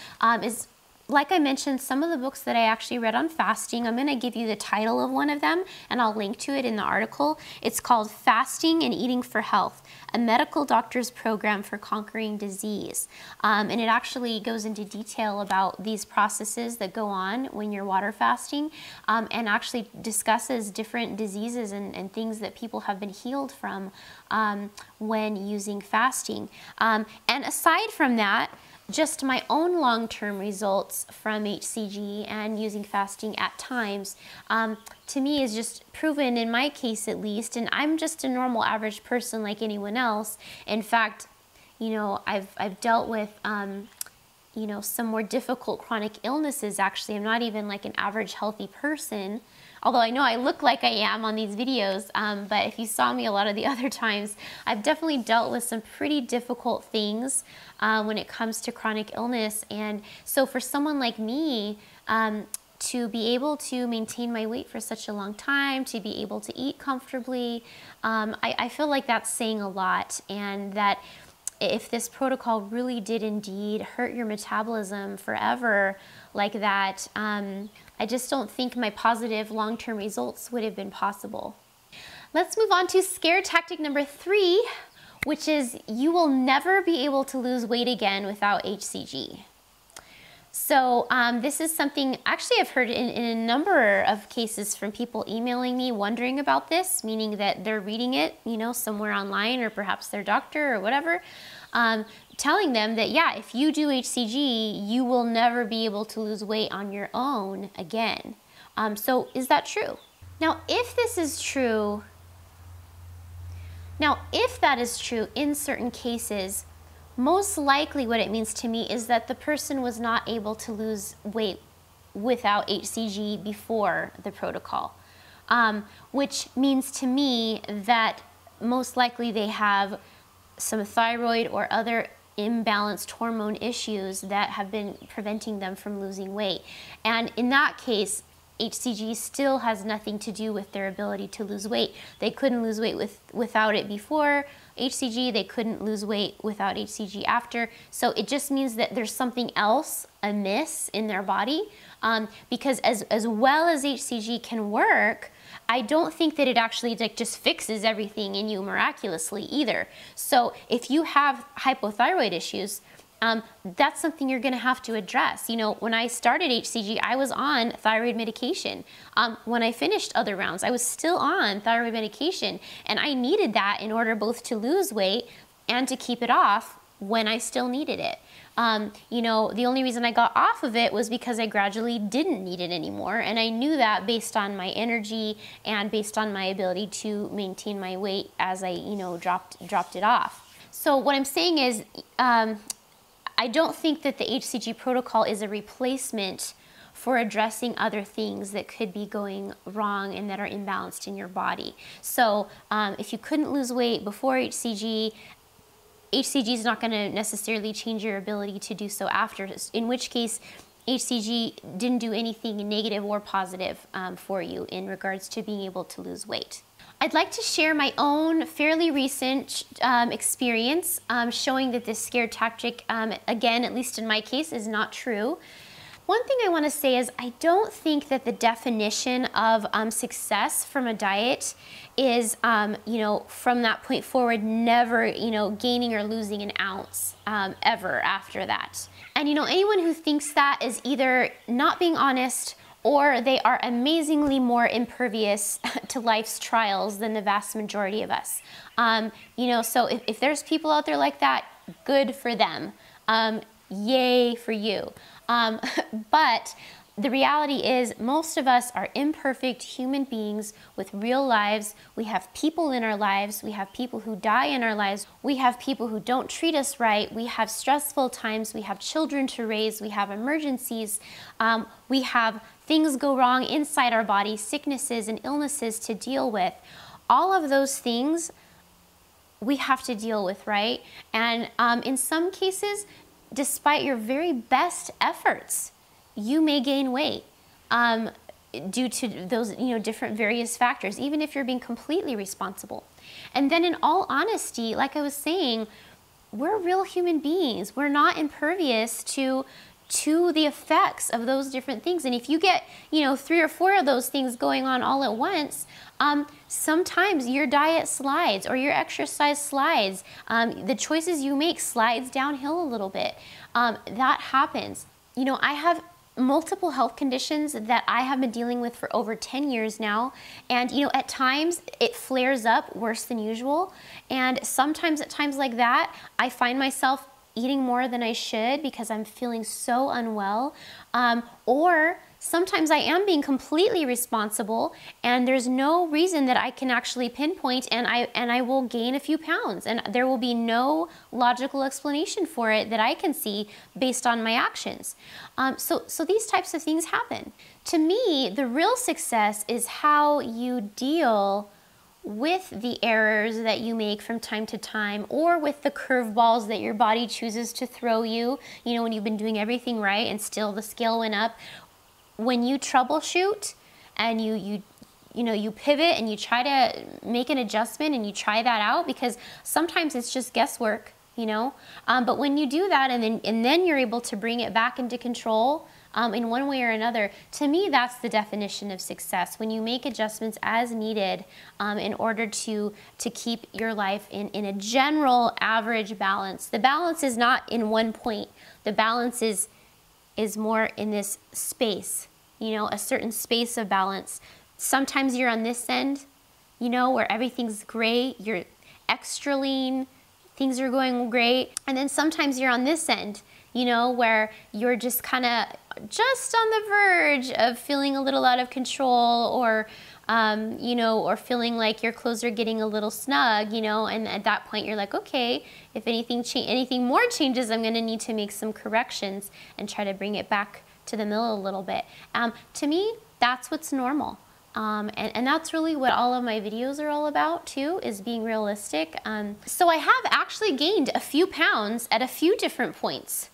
Speaker 1: is, like I mentioned, some of the books that I actually read on fasting. I'm going to give you the title of one of them, and I'll link to it in the article. It's called Fasting and Eating for Health, a medical doctor's program for conquering disease. And it actually goes into detail about these processes that go on when you're water fasting, and actually discusses different diseases and things that people have been healed from when using fasting. And aside from that, just my own long-term results from hCG and using fasting at times, to me is just proven, in my case at least, and I'm just a normal average person like anyone else. In fact, I've dealt with some more difficult chronic illnesses. Actually, I'm not even like an average healthy person, although I know I look like I am on these videos, but if you saw me a lot of the other times, I've definitely dealt with some pretty difficult things when it comes to chronic illness. And so for someone like me, to be able to maintain my weight for such a long time, to be able to eat comfortably, I feel like that's saying a lot, and that if this protocol really did indeed hurt your metabolism forever like that, I just don't think my positive long-term results would have been possible. Let's move on to scare tactic number 3, which is you will never be able to lose weight again without hCG. So this is something actually I've heard in a number of cases from people emailing me wondering about this, meaning that they're reading it, somewhere online, or perhaps their doctor or whatever, telling them that, yeah, if you do hCG, you will never be able to lose weight on your own again. So is that true? Now, if this is true, if that is true in certain cases, most likely what it means to me is that the person was not able to lose weight without hCG before the protocol, which means to me that most likely they have some thyroid or other imbalanced hormone issues that have been preventing them from losing weight. And in that case, hCG still has nothing to do with their ability to lose weight. They couldn't lose weight without it before hCG. They couldn't lose weight without hCG after. So it just means that there's something else amiss in their body, because as well as hCG can work, I don't think that it actually just fixes everything in you miraculously either. So if you have hypothyroid issues, that's something you're going to have to address. When I started hCG, I was on thyroid medication. When I finished other rounds, I was still on thyroid medication, and I needed that in order both to lose weight and to keep it off when I still needed it. The only reason I got off of it was because I gradually didn't need it anymore, and I knew that based on my energy and based on my ability to maintain my weight as I, dropped it off. So what I'm saying is, I don't think that the hCG protocol is a replacement for addressing other things that could be going wrong and that are imbalanced in your body. So if you couldn't lose weight before hCG, hCG is not going to necessarily change your ability to do so after, in which case hCG didn't do anything negative or positive for you in regards to being able to lose weight. I'd like to share my own fairly recent experience showing that this scare tactic, again, at least in my case, is not true. One thing I want to say is I don't think that the definition of success from a diet is, from that point forward, never, gaining or losing an ounce ever after that. And, anyone who thinks that is either not being honest or they are amazingly more impervious to life's trials than the vast majority of us. So if there's people out there like that, good for them. Yay for you. But the reality is most of us are imperfect human beings with real lives. We have people in our lives. We have people who die in our lives. We have people who don't treat us right. We have stressful times. We have children to raise. We have emergencies. We have things go wrong inside our body, sicknesses and illnesses to deal with. All of those things we have to deal with, right? And in some cases, despite your very best efforts, you may gain weight due to those different various factors, even if you're being completely responsible. And then in all honesty, like I was saying, we're real human beings. We're not impervious to the effects of those different things. And if you get 3 or 4 of those things going on all at once, sometimes your diet slides or your exercise slides. The choices you make slides downhill a little bit. That happens. I have multiple health conditions that I have been dealing with for over 10 years now. And, at times it flares up worse than usual. And sometimes at times like that, I find myself eating more than I should because I'm feeling so unwell. Or sometimes I am being completely responsible and there's no reason that I can actually pinpoint, and I will gain a few pounds, and there will be no logical explanation for it that I can see based on my actions. So these types of things happen. To me, the real success is how you deal with the errors that you make from time to time, or with the curveballs that your body chooses to throw you, when you've been doing everything right and still the scale went up. When you troubleshoot and you pivot and you try to make an adjustment and you try that out, because sometimes it's just guesswork, but when you do that and then you're able to bring it back into control in one way or another, to me that's the definition of success. When you make adjustments as needed in order to keep your life in a general average balance. The balance is not in one point. The balance is more in this space, a certain space of balance. Sometimes you're on this end, where everything's great, you're extra lean, things are going great. And then sometimes you're on this end, where you're just kind of just on the verge of feeling a little out of control, or or feeling like your clothes are getting a little snug, and at that point you're like, okay, if anything more changes, I'm going to need to make some corrections and try to bring it back to the middle a little bit. To me, that's what's normal. And that's really what all of my videos are all about too, is being realistic. So I have actually gained a few pounds at a few different points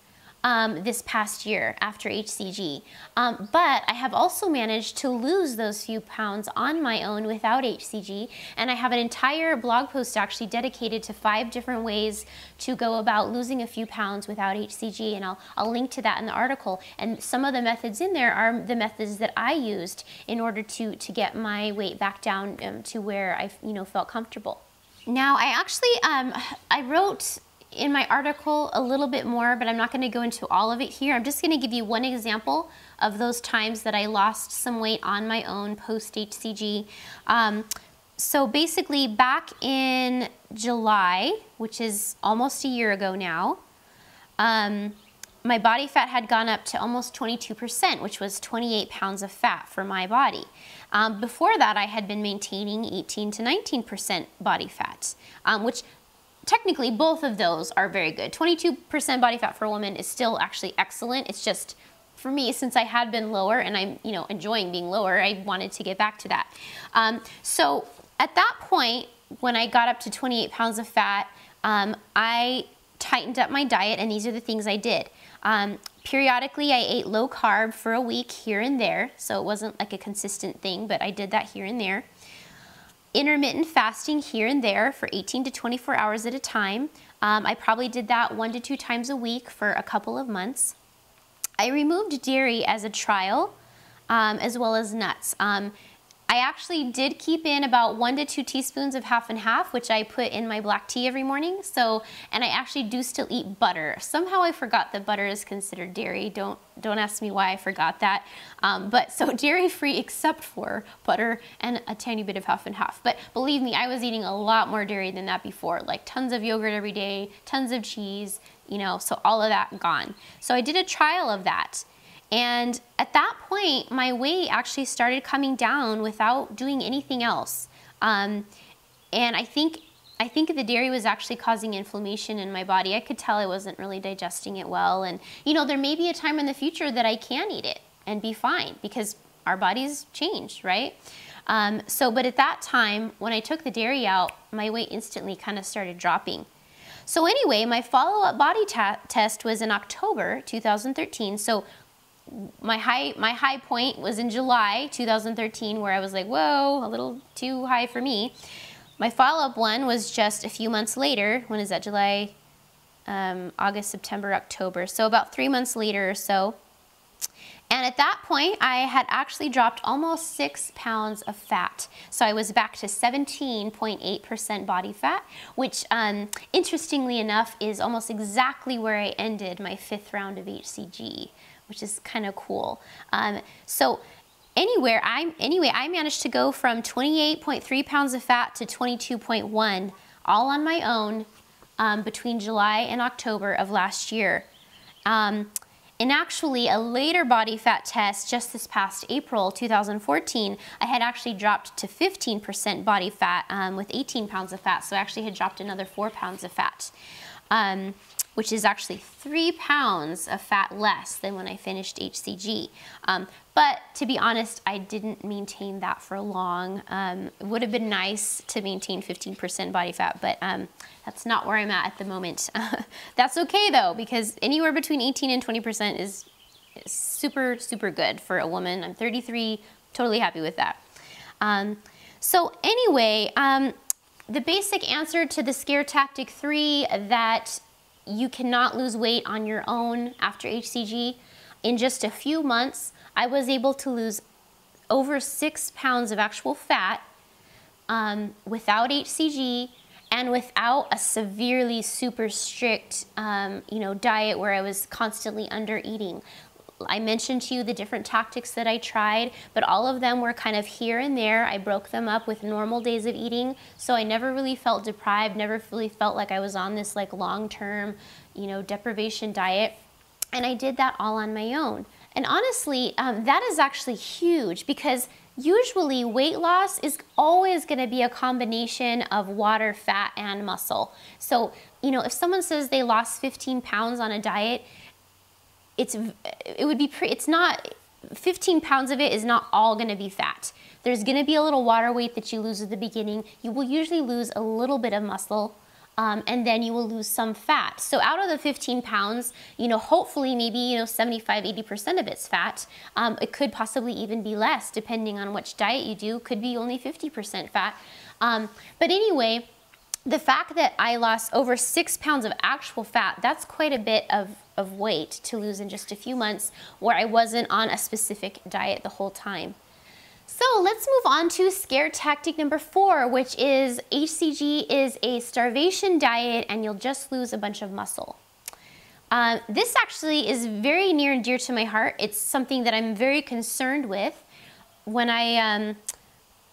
Speaker 1: this past year after hCG. But I have also managed to lose those few pounds on my own without hCG. And I have an entire blog post actually dedicated to 5 different ways to go about losing a few pounds without hCG. And I'll link to that in the article. And some of the methods in there are the methods that I used in order to get my weight back down to where I felt comfortable. Now, I actually, I wrote in my article a little bit more, but I'm not going to go into all of it here. I'm just going to give you one example of those times that I lost some weight on my own post hCG. So basically back in July, which is almost a year ago now, my body fat had gone up to almost 22%, which was 28 pounds of fat for my body. Before that, I had been maintaining 18 to 19% body fat, which technically both of those are very good. 22% body fat for a woman is still actually excellent. It's just, for me, since I had been lower and I'm enjoying being lower, I wanted to get back to that. So at that point, when I got up to 28 pounds of fat, I tightened up my diet, and these are the things I did. Periodically, I ate low carb for a week here and there, so it wasn't like a consistent thing, but I did that here and there. Intermittent fasting here and there for 18 to 24 hours at a time. I probably did that 1 to 2 times a week for a couple of months. I removed dairy as a trial, as well as nuts. I actually did keep in about 1 to 2 teaspoons of half and half, which I put in my black tea every morning. And I actually do still eat butter. Somehow I forgot that butter is considered dairy. Don't ask me why I forgot that. So dairy-free except for butter and a tiny bit of half and half. But believe me, I was eating a lot more dairy than that before, like tons of yogurt every day, tons of cheese, so all of that gone. So I did a trial of that. And at that point, my weight actually started coming down without doing anything else. And I think the dairy was actually causing inflammation in my body. I could tell I wasn't really digesting it well. And, there may be a time in the future that I can eat it and be fine because our bodies change, right? But at that time, when I took the dairy out, my weight instantly kind of started dropping. So anyway, my follow-up body test was in October 2013. So my high point was in July 2013, where I was like, whoa, a little too high for me. My follow-up one was just a few months later. When is that? July, August, September, October. So about 3 months later or so. And at that point, I had actually dropped almost 6 pounds of fat. So I was back to 17.8% body fat, which interestingly enough is almost exactly where I ended my 5th round of hCG, which is kind of cool. Anyway, I managed to go from 28.3 pounds of fat to 22.1, all on my own, between July and October of last year. And actually, a later body fat test just this past April 2014, I had actually dropped to 15% body fat with 18 pounds of fat. So I actually had dropped another 4 pounds of fat, which is actually 3 pounds of fat less than when I finished hCG. But to be honest, I didn't maintain that for long. It would have been nice to maintain 15% body fat, but that's not where I'm at the moment. That's okay though, because anywhere between 18 and 20% is super, super good for a woman. I'm 33, totally happy with that. So anyway, the basic answer to the scare tactic 3, that you cannot lose weight on your own after hCG. In just a few months, I was able to lose over 6 pounds of actual fat without hCG and without a severely super strict diet where I was constantly under eating. I mentioned to you the different tactics that I tried, but all of them were kind of here and there. I broke them up with normal days of eating, so I never really felt deprived, never really felt like I was on this like long-term, deprivation diet. And I did that all on my own. And honestly, that is actually huge, because usually weight loss is always going to be a combination of water, fat, and muscle. So, if someone says they lost 15 pounds on a diet, it's not 15 pounds of it is not all going to be fat. There's going to be a little water weight that you lose at the beginning. You will usually lose a little bit of muscle, and then you will lose some fat. So out of the 15 pounds, hopefully maybe 75–80% of it's fat. It could possibly even be less depending on which diet you do. Could be only 50% fat. But anyway, the fact that I lost over 6 pounds of actual fat, that's quite a bit of weight to lose in just a few months where I wasn't on a specific diet the whole time. So let's move on to scare tactic number 4, which is hCG is a starvation diet and you'll just lose a bunch of muscle. This actually is very near and dear to my heart. It's something that I'm very concerned with. When I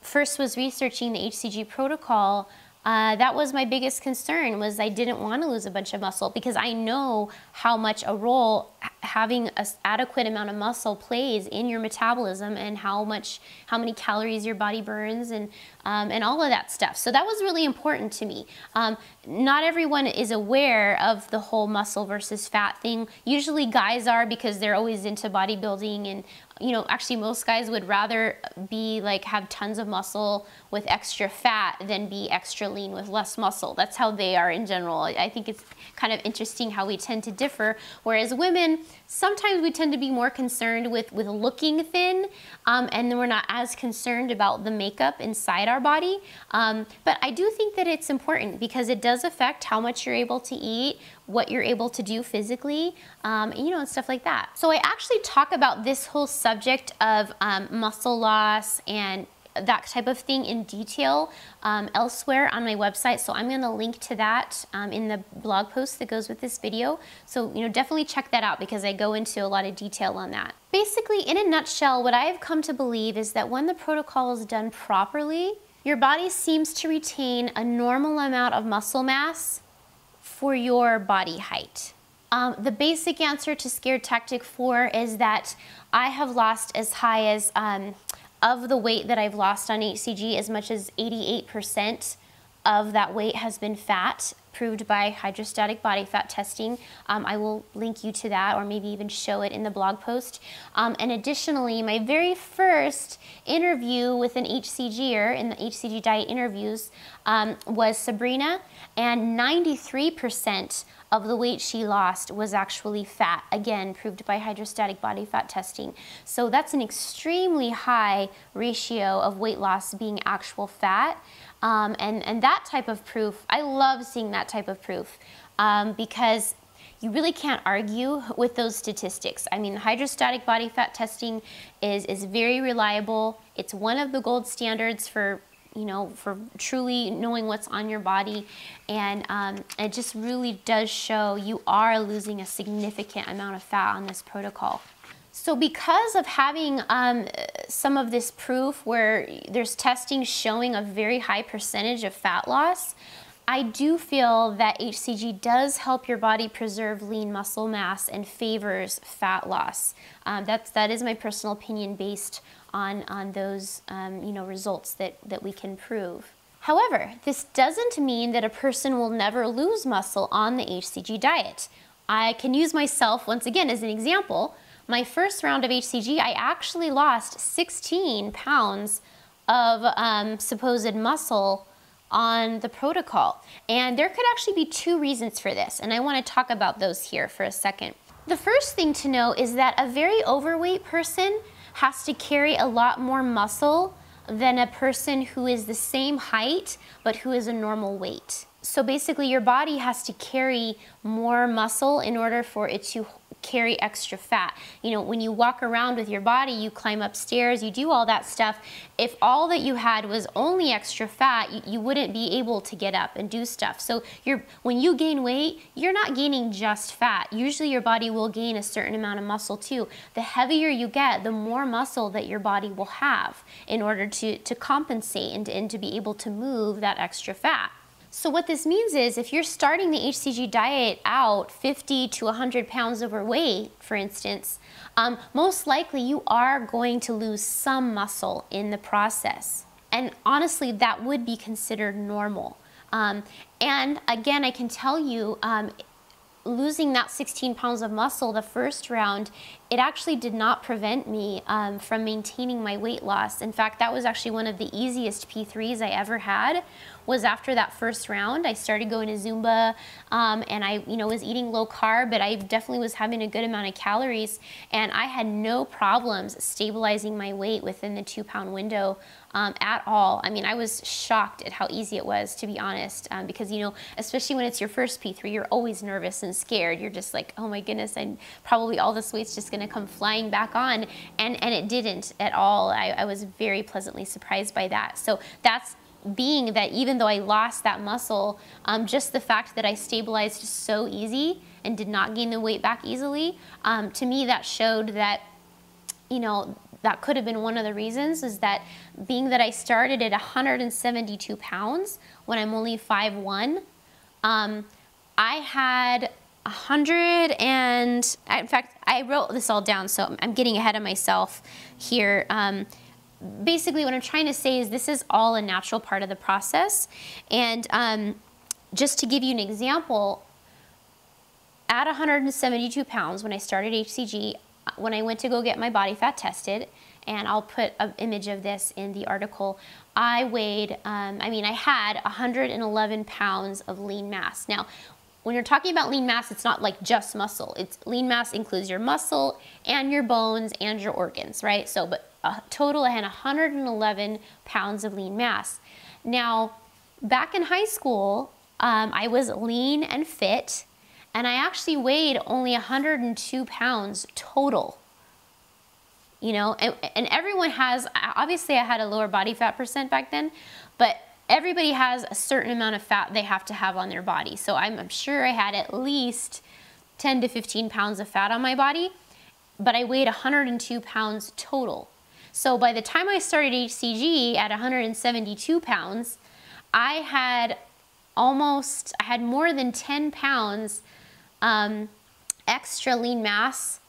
Speaker 1: first was researching the hCG protocol, that was my biggest concern, was I didn't want to lose a bunch of muscle, because I know how much a role having an adequate amount of muscle plays in your metabolism, and how many calories your body burns, and all of that stuff. So that was really important to me. Not everyone is aware of the whole muscle versus fat thing. Usually guys are, because they're always into bodybuilding, and actually most guys would rather be like have tons of muscle with extra fat than be extra lean with less muscle. That's how they are in general. I think it's kind of interesting how we tend to differ. Whereas women, sometimes we tend to be more concerned with looking thin, and then we're not as concerned about the makeup inside our body. But I do think that it's important, because it does affect how much you're able to eat, what you're able to do physically, and stuff like that. So I actually talk about this whole subject of muscle loss and that type of thing in detail elsewhere on my website. So I'm going to link to that in the blog post that goes with this video. So definitely check that out, because I go into a lot of detail on that. Basically, in a nutshell, what I've come to believe is that when the protocol is done properly, your body seems to retain a normal amount of muscle mass for your body height. The basic answer to scared tactic 4 is that I have lost as high as, of the weight that I've lost on hCG, as much as 88% of that weight has been fat, proved by hydrostatic body fat testing. I will link you to that, or maybe even show it in the blog post. And additionally, my very first interview with an hCGer in the hCG diet interviews was Sabrina, and 93% of the weight she lost was actually fat, again, proved by hydrostatic body fat testing. So that's an extremely high ratio of weight loss being actual fat. And that type of proof, I love seeing that type of proof, because you really can't argue with those statistics. I mean, hydrostatic body fat testing is very reliable. It's one of the gold standards for truly knowing what's on your body, and it just really does show you are losing a significant amount of fat on this protocol. So because of having some of this proof where there's testing showing a very high percentage of fat loss, I do feel that hCG does help your body preserve lean muscle mass and favors fat loss. That is my personal opinion based on those results that we can prove. However, this doesn't mean that a person will never lose muscle on the hCG diet. I can use myself once again as an example. My first round of hCG, I actually lost 16 pounds of supposed muscle on the protocol. And there could actually be 2 reasons for this, and I want to talk about those here for a second. The first thing to know is that a very overweight person has to carry a lot more muscle than a person who is the same height but who is a normal weight. So basically your body has to carry more muscle in order for it to carry extra fat. When you walk around with your body, you climb up stairs, you do all that stuff. If all that you had was only extra fat, you wouldn't be able to get up and do stuff. So when you gain weight, you're not gaining just fat. Usually your body will gain a certain amount of muscle too. The heavier you get, the more muscle that your body will have in order to compensate and to be able to move that extra fat. So what this means is if you're starting the hCG diet out 50 to 100 pounds overweight, for instance, most likely you are going to lose some muscle in the process. And honestly, that would be considered normal. And again, I can tell you, losing that 16 pounds of muscle the first round, it actually did not prevent me from maintaining my weight loss. In fact, that was actually one of the easiest P3s I ever had. Was after that first round. I started going to Zumba, and I was eating low carb, but I definitely was having a good amount of calories, and I had no problems stabilizing my weight within the 2-pound window at all. I mean, I was shocked at how easy it was, to be honest, because especially when it's your first P3, you're always nervous and scared. You're just like, oh my goodness, and probably all this weight's just gonna come flying back on, and it didn't at all. I was very pleasantly surprised by that. So that's being that even though I lost that muscle, just the fact that I stabilized so easy and did not gain the weight back easily, to me that showed that, that could have been one of the reasons, is that being that I started at 172 pounds when I'm only 5'1", I had 100 and, in fact, I wrote this all down, so I'm getting ahead of myself here. Basically, what I'm trying to say is this is all a natural part of the process. And just to give you an example, at 172 pounds when I started hCG, when I went to go get my body fat tested, and I'll put an image of this in the article, I weighed, I had 111 pounds of lean mass. Now, when you're talking about lean mass, it's not like just muscle. It's lean mass includes your muscle and your bones and your organs, right? So, but total, I had 111 pounds of lean mass. Now, back in high school, I was lean and fit, and I actually weighed only 102 pounds total. You know, and everyone has, obviously I had a lower body fat percent back then, but everybody has a certain amount of fat they have to have on their body. So I'm sure I had at least 10 to 15 pounds of fat on my body, but I weighed 102 pounds total. So by the time I started hCG at 172 pounds, I had more than 10 pounds extra lean mass,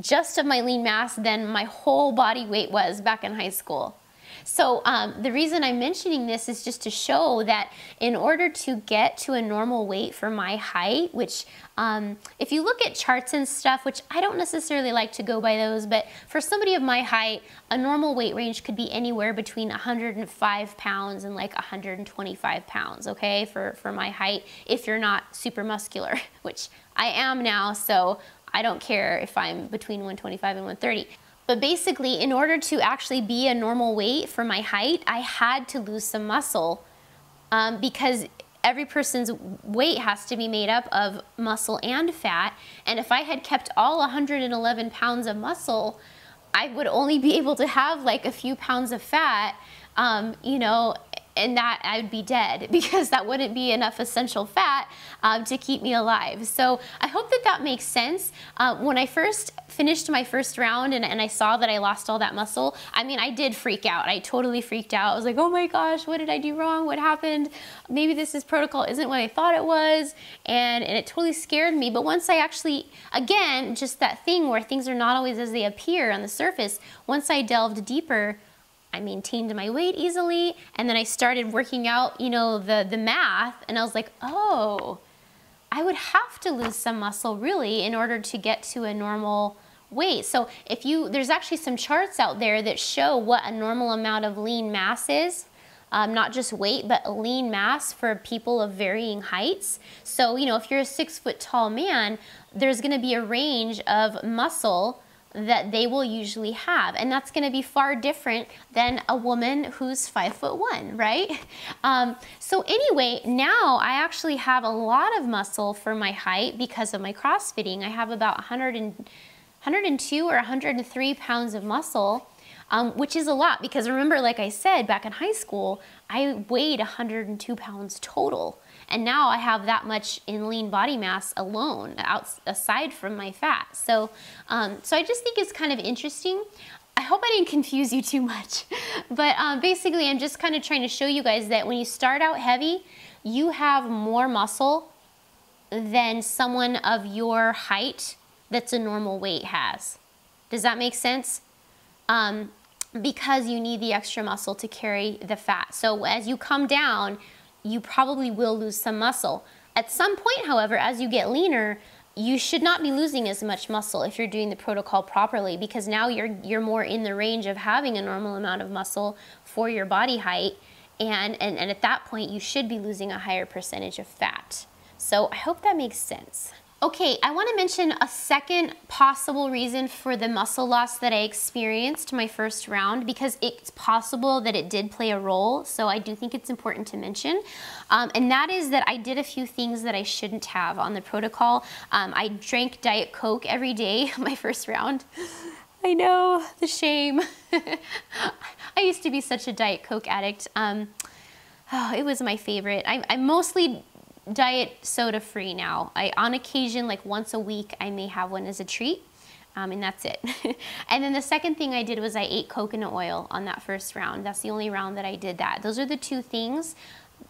Speaker 1: just of my lean mass, than my whole body weight was back in high school. So the reason I'm mentioning this is just to show that in order to get to a normal weight for my height, which if you look at charts and stuff, which I don't necessarily like to go by those, but for somebody of my height, a normal weight range could be anywhere between 105 pounds and like 125 pounds, okay, for my height, if you're not super muscular, which I am now, so I don't care if I'm between 125 and 130. But basically, in order to actually be a normal weight for my height, I had to lose some muscle because every person's weight has to be made up of muscle and fat. And if I had kept all 111 pounds of muscle, I would only be able to have like a few pounds of fat, you know, and that I would be dead because that wouldn't be enough essential fat to keep me alive. So I hope that that makes sense. When I first finished my first round and I saw that I lost all that muscle, I mean, I did freak out. I totally freaked out. I was like, oh my gosh, what did I do wrong? What happened? Maybe protocol isn't what I thought it was. And it totally scared me. But once I actually, again, just that thing where things are not always as they appear on the surface, once I delved deeper, I maintained my weight easily, and then I started working out, you know, the math, and I was like, oh, I would have to lose some muscle really in order to get to a normal weight. So there's actually some charts out there that show what a normal amount of lean mass is, not just weight, but lean mass for people of varying heights. So, you know, if you're a 6 foot tall man, there's gonna be a range of muscle that they will usually have, and that's going to be far different than a woman who's 5'1", right? So anyway, now I actually have a lot of muscle for my height because of my CrossFitting. I have about 102 or 103 pounds of muscle, which is a lot because remember, like I said, back in high school, I weighed 102 pounds total. And now I have that much in lean body mass alone, aside from my fat. So, so I just think it's kind of interesting. I hope I didn't confuse you too much. But basically, I'm just kind of trying to show you guys that when you start out heavy, you have more muscle than someone of your height that's a normal weight has. Does that make sense? Because you need the extra muscle to carry the fat. So as you come down, you probably will lose some muscle. At some point, however, as you get leaner, you should not be losing as much muscle if you're doing the protocol properly, because now you're more in the range of having a normal amount of muscle for your body height, and at that point you should be losing a higher percentage of fat. So I hope that makes sense. Okay, I want to mention a second possible reason for the muscle loss that I experienced my first round, because it's possible that it did play a role, so I do think it's important to mention. And that is that I did a few things that I shouldn't have on the protocol. I drank Diet Coke every day my first round. I know, the shame. I used to be such a Diet Coke addict. Oh, it was my favorite. I'm mostly diet soda free now. On occasion, like once a week, I may have one as a treat, and that's it. And then the second thing I did was I ate coconut oil on that first round. That's the only round that I did that. Those are the two things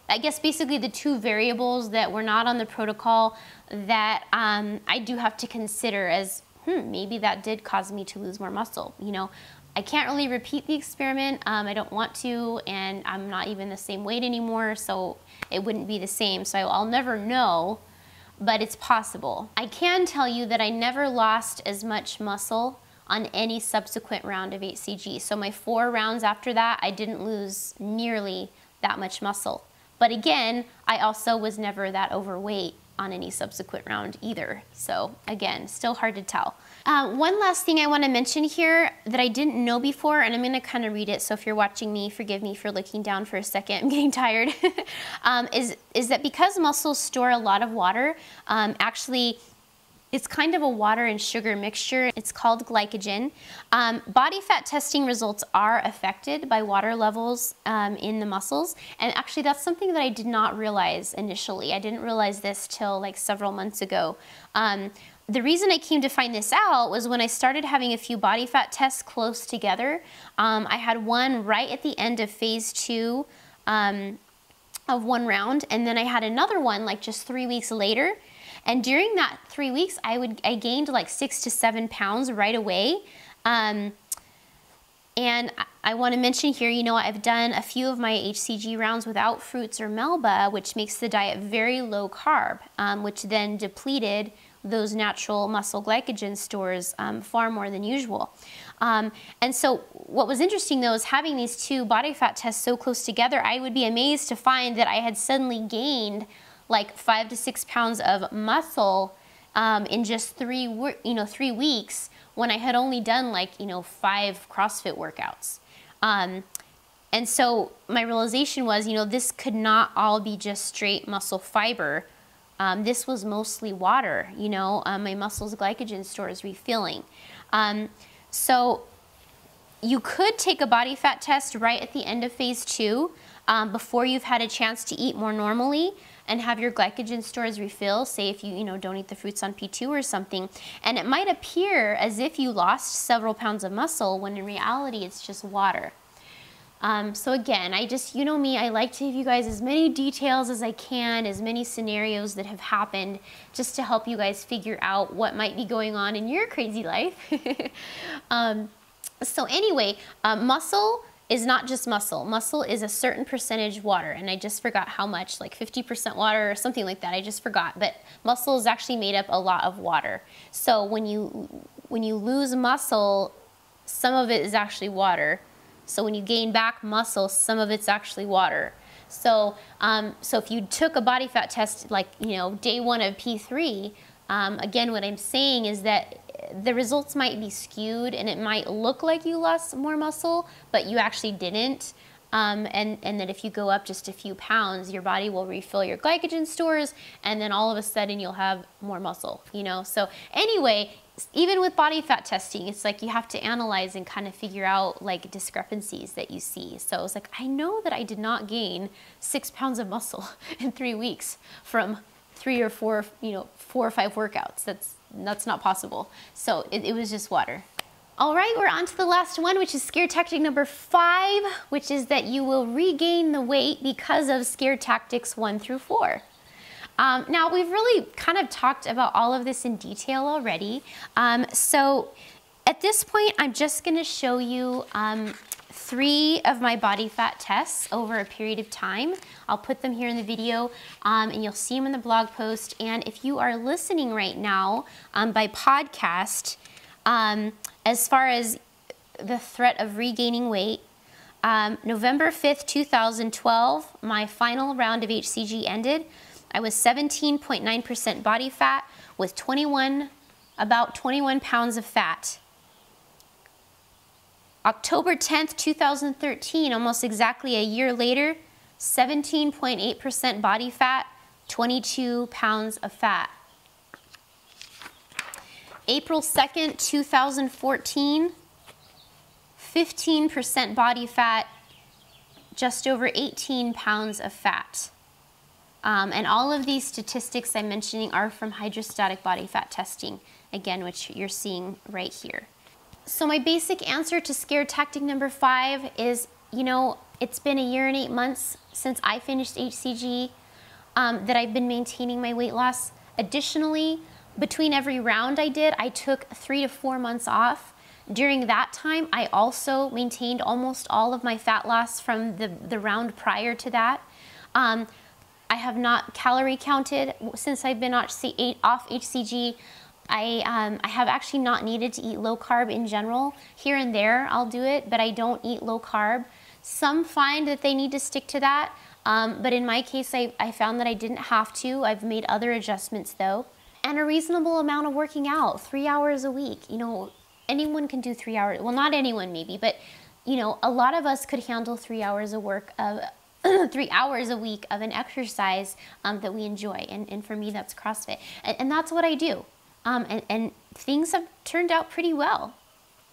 Speaker 1: I guess basically the two variables that were not on the protocol that I do have to consider as, maybe that did cause me to lose more muscle. You know, I can't really repeat the experiment. I don't want to, and I'm not even the same weight anymore, so it wouldn't be the same. So I'll never know, but it's possible. I can tell you that I never lost as much muscle on any subsequent round of hCG. So my 4 rounds after that, I didn't lose nearly that much muscle. But again, I also was never that overweight on any subsequent round either. So again, still hard to tell. One last thing I want to mention here that I didn't know before, and I'm going to kind of read it, so if you're watching me, forgive me for looking down for a second, I'm getting tired, is that because muscles store a lot of water, actually it's kind of a water and sugar mixture. It's called glycogen. Body fat testing results are affected by water levels in the muscles. And actually that's something that I did not realize initially. I didn't realize this till like several months ago. The reason I came to find this out was when I started having a few body fat tests close together. I had one right at the end of phase 2 of 1 round, and then I had another one like just 3 weeks later. And during that 3 weeks, I gained like 6 to 7 pounds right away. And I want to mention here, you know, I've done a few of my hCG rounds without fruits or Melba, which makes the diet very low carb, which then depleted those natural muscle glycogen stores far more than usual. And so what was interesting though is having these 2 body fat tests so close together, I would be amazed to find that I had suddenly gained like 5 to 6 pounds of muscle in just 3 weeks when I had only done like 5 CrossFit workouts. And so my realization was, this could not all be just straight muscle fiber. This was mostly water. My muscles' glycogen stores refilling. So you could take a body fat test right at the end of phase 2 before you've had a chance to eat more normally and have your glycogen stores refill, say if you don't eat the fruits on P2 or something, and it might appear as if you lost several pounds of muscle when in reality it's just water. So again, you know me, I like to give you guys as many details as I can, as many scenarios that have happened, just to help you guys figure out what might be going on in your crazy life. So anyway, muscle is not just muscle. Muscle is a certain percentage water, and I just forgot how much, like 50% water or something like that. I just forgot, but muscle is actually made up a lot of water. So when you lose muscle, some of it is actually water. So when you gain back muscle, some of it's actually water. So so if you took a body fat test like day 1 of P3, again what I'm saying is that the results might be skewed and it might look like you lost more muscle, but you actually didn't. And that if you go up just a few pounds, your body will refill your glycogen stores, and then all of a sudden you'll have more muscle, So anyway, even with body fat testing, it's like you have to analyze and kind of figure out like discrepancies that you see. So it's like, I know that I did not gain 6 pounds of muscle in 3 weeks from 3 or 4, 4 or 5 workouts. That's not possible. So it was just water. All right, we're on to the last one, which is scare tactic number 5, which is that you will regain the weight because of scare tactics 1 through 4. Now, we've really kind of talked about all of this in detail already. So at this point, I'm just going to show you 3 of my body fat tests over a period of time. I'll put them here in the video, and you'll see them in the blog post. And if you are listening right now by podcast, as far as the threat of regaining weight, November 5th, 2012, my final round of hCG ended. I was 17.9% body fat with about 21 pounds of fat. October 10th, 2013, almost exactly a year later, 17.8% body fat, 22 pounds of fat. April 2nd, 2014, 15% body fat, just over 18 pounds of fat. And all of these statistics I'm mentioning are from hydrostatic body fat testing, again, which you're seeing right here. So my basic answer to scare tactic number 5 is, it's been a year and 8 months since I finished hCG that I've been maintaining my weight loss. Additionally, between every round I did, I took 3 to 4 months off. During that time, I also maintained almost all of my fat loss from the round prior to that. I have not calorie counted since I've been off hCG. I have actually not needed to eat low carb in general. Here and there I'll do it, but I don't eat low carb. Some find that they need to stick to that, but in my case I found that I didn't have to. I've made other adjustments though. And a reasonable amount of working out, 3 hours a week. You know, anyone can do 3 hours, well not anyone maybe, but you know, a lot of us could handle 3 hours of work of 3 hours a week of an exercise that we enjoy, and for me that's CrossFit, and that's what I do. And things have turned out pretty well.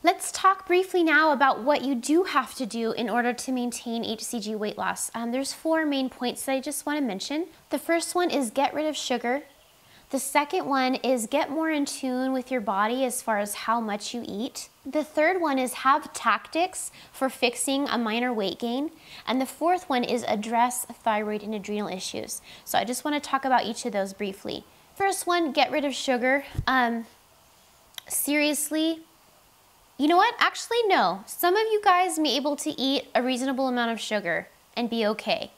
Speaker 1: Let's talk briefly now about what you do have to do in order to maintain hCG weight loss. There's 4 main points that I just want to mention. The first one is get rid of sugar. The second one is get more in tune with your body as far as how much you eat. The third one is have tactics for fixing a minor weight gain. And the fourth one is address thyroid and adrenal issues. So I just want to talk about each of those briefly. First one, get rid of sugar. Seriously, you know what? Actually, no. Some of you guys may be able to eat a reasonable amount of sugar and be okay.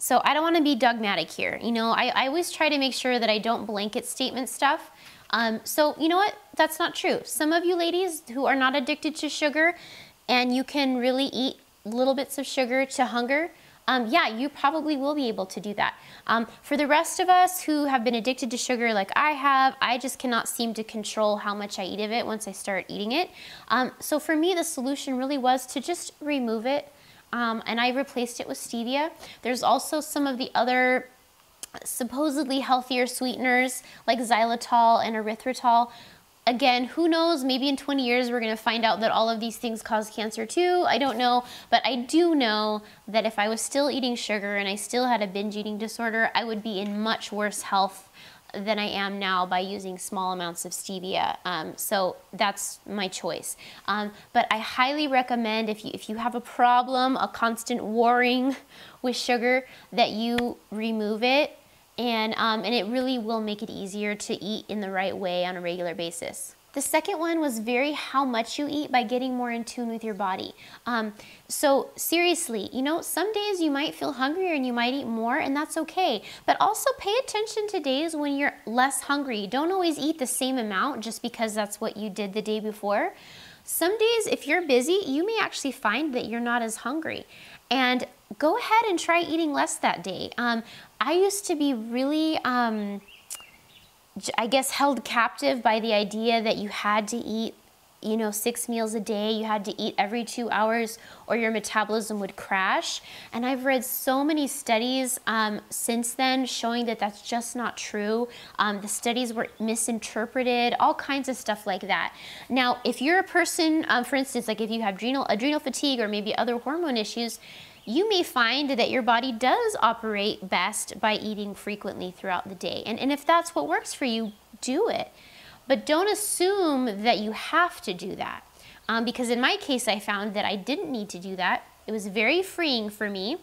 Speaker 1: So I don't want to be dogmatic here. You know, I always try to make sure that I don't blanket statement stuff. So you know what? That's not true. Some of you ladies who are not addicted to sugar and you can really eat little bits of sugar to hunger, yeah, you probably will be able to do that. For the rest of us who have been addicted to sugar like I have, I just cannot seem to control how much I eat of it once I start eating it. So for me, the solution really was to just remove it. And I replaced it with stevia. There's also some of the other supposedly healthier sweeteners like xylitol and erythritol. Again, who knows, maybe in 20 years we're gonna find out that all of these things cause cancer too. I don't know, but I do know that if I was still eating sugar and I still had a binge eating disorder, I would be in much worse health than I am now by using small amounts of stevia. So that's my choice. But I highly recommend if you have a problem, a constant warring with sugar, that you remove it, and it really will make it easier to eat in the right way on a regular basis. The second one was vary how much you eat by getting more in tune with your body. So seriously, you know, some days you might feel hungrier and you might eat more, and that's okay. But also pay attention to days when you're less hungry. Don't always eat the same amount just because that's what you did the day before. Some days, if you're busy, you may actually find that you're not as hungry. And go ahead and try eating less that day. I used to be really, I guess, held captive by the idea that you had to eat, you know, 6 meals a day, you had to eat every 2 hours or your metabolism would crash. And I've read so many studies since then showing that that's just not true. The studies were misinterpreted, all kinds of stuff like that. Now, if you're a person, for instance, like if you have adrenal fatigue or maybe other hormone issues, you may find that your body does operate best by eating frequently throughout the day. And if that's what works for you, do it. But don't assume that you have to do that. Because in my case, I found that I didn't need to do that. It was very freeing for me.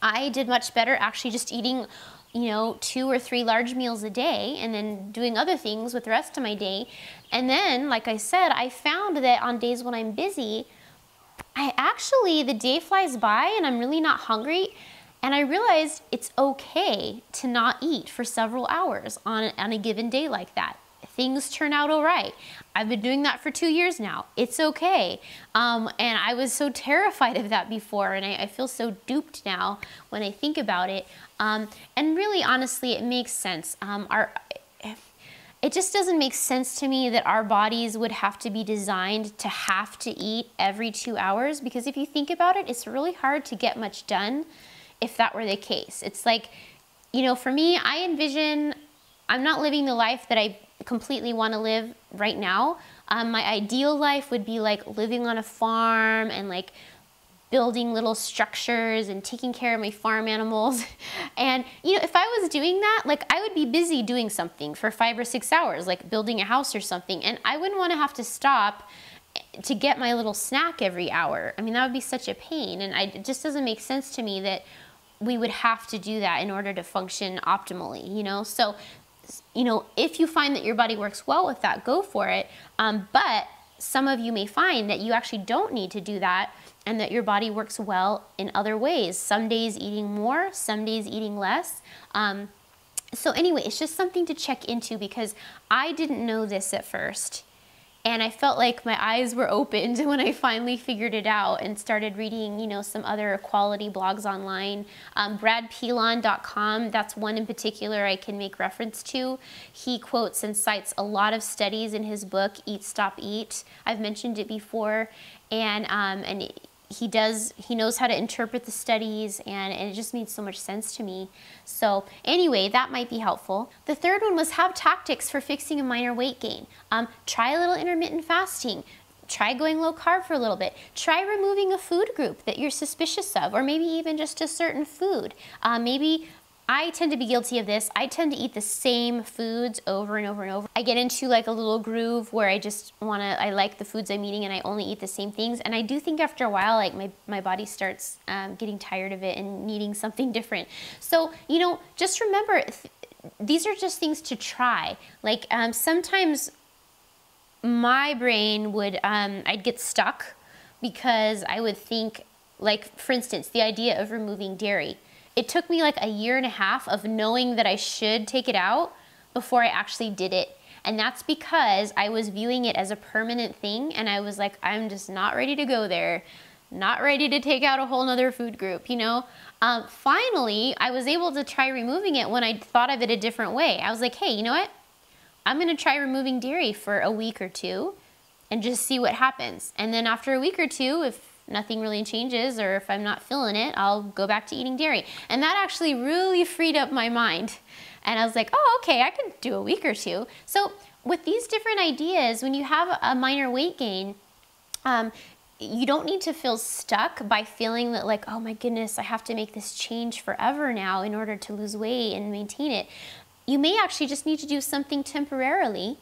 Speaker 1: I did much better actually just eating, you know, 2 or 3 large meals a day and then doing other things with the rest of my day. And then, like I said, I found that on days when I'm busy, the day flies by and I'm really not hungry, and I realized it's okay to not eat for several hours on a given day like that. Things turn out all right. I've been doing that for 2 years now. It's okay. And I was so terrified of that before, and I feel so duped now when I think about it. And really, honestly, it makes sense. It just doesn't make sense to me that our bodies would have to be designed to have to eat every 2 hours, because if you think about it, it's really hard to get much done if that were the case. It's like, you know, for me, I envision, I'm not living the life that I completely want to live right now. My ideal life would be like living on a farm and like building little structures and taking care of my farm animals. And you know, if I was doing that, like I would be busy doing something for 5 or 6 hours, like building a house or something, and I wouldn't want to have to stop to get my little snack every hour. I mean, that would be such a pain, and it just doesn't make sense to me that we would have to do that in order to function optimally, you know? So, you know, if you find that your body works well with that, go for it. But some of you may find that you actually don't need to do that, and that your body works well in other ways. Some days eating more, some days eating less. So anyway, it's just something to check into, because I didn't know this at first. And I felt like my eyes were opened when I finally figured it out and started reading, you know, some other quality blogs online. BradPelon.com, that's one in particular I can make reference to. He quotes and cites a lot of studies in his book, Eat, Stop, Eat. I've mentioned it before. And he knows how to interpret the studies, and it just made so much sense to me. So anyway, that might be helpful. The third one was have tactics for fixing a minor weight gain. Try a little intermittent fasting. Try going low carb for a little bit. Try removing a food group that you're suspicious of, or maybe even just a certain food. Maybe I tend to be guilty of this. I tend to eat the same foods over and over and over. I get into like a little groove where I like the foods I'm eating, and I only eat the same things. And I do think after a while, like my body starts getting tired of it and needing something different. So, you know, just remember, these are just things to try. Like sometimes my brain would, I'd get stuck because I would think, like, for instance, the idea of removing dairy. It took me like a year and a half of knowing that I should take it out before I actually did it. And that's because I was viewing it as a permanent thing, and I was like, I'm just not ready to go there. Not ready to take out a whole nother food group, you know? Finally, I was able to try removing it when I thought of it a different way. I was like, hey, you know what? I'm gonna try removing dairy for a week or two and just see what happens. And then after a week or two, if nothing really changes, or if I'm not feeling it, I'll go back to eating dairy. And that actually really freed up my mind. And I was like, oh, okay, I can do a week or two. So with these different ideas, when you have a minor weight gain, you don't need to feel stuck by feeling that like, oh my goodness, I have to make this change forever now in order to lose weight and maintain it. You may actually just need to do something temporarily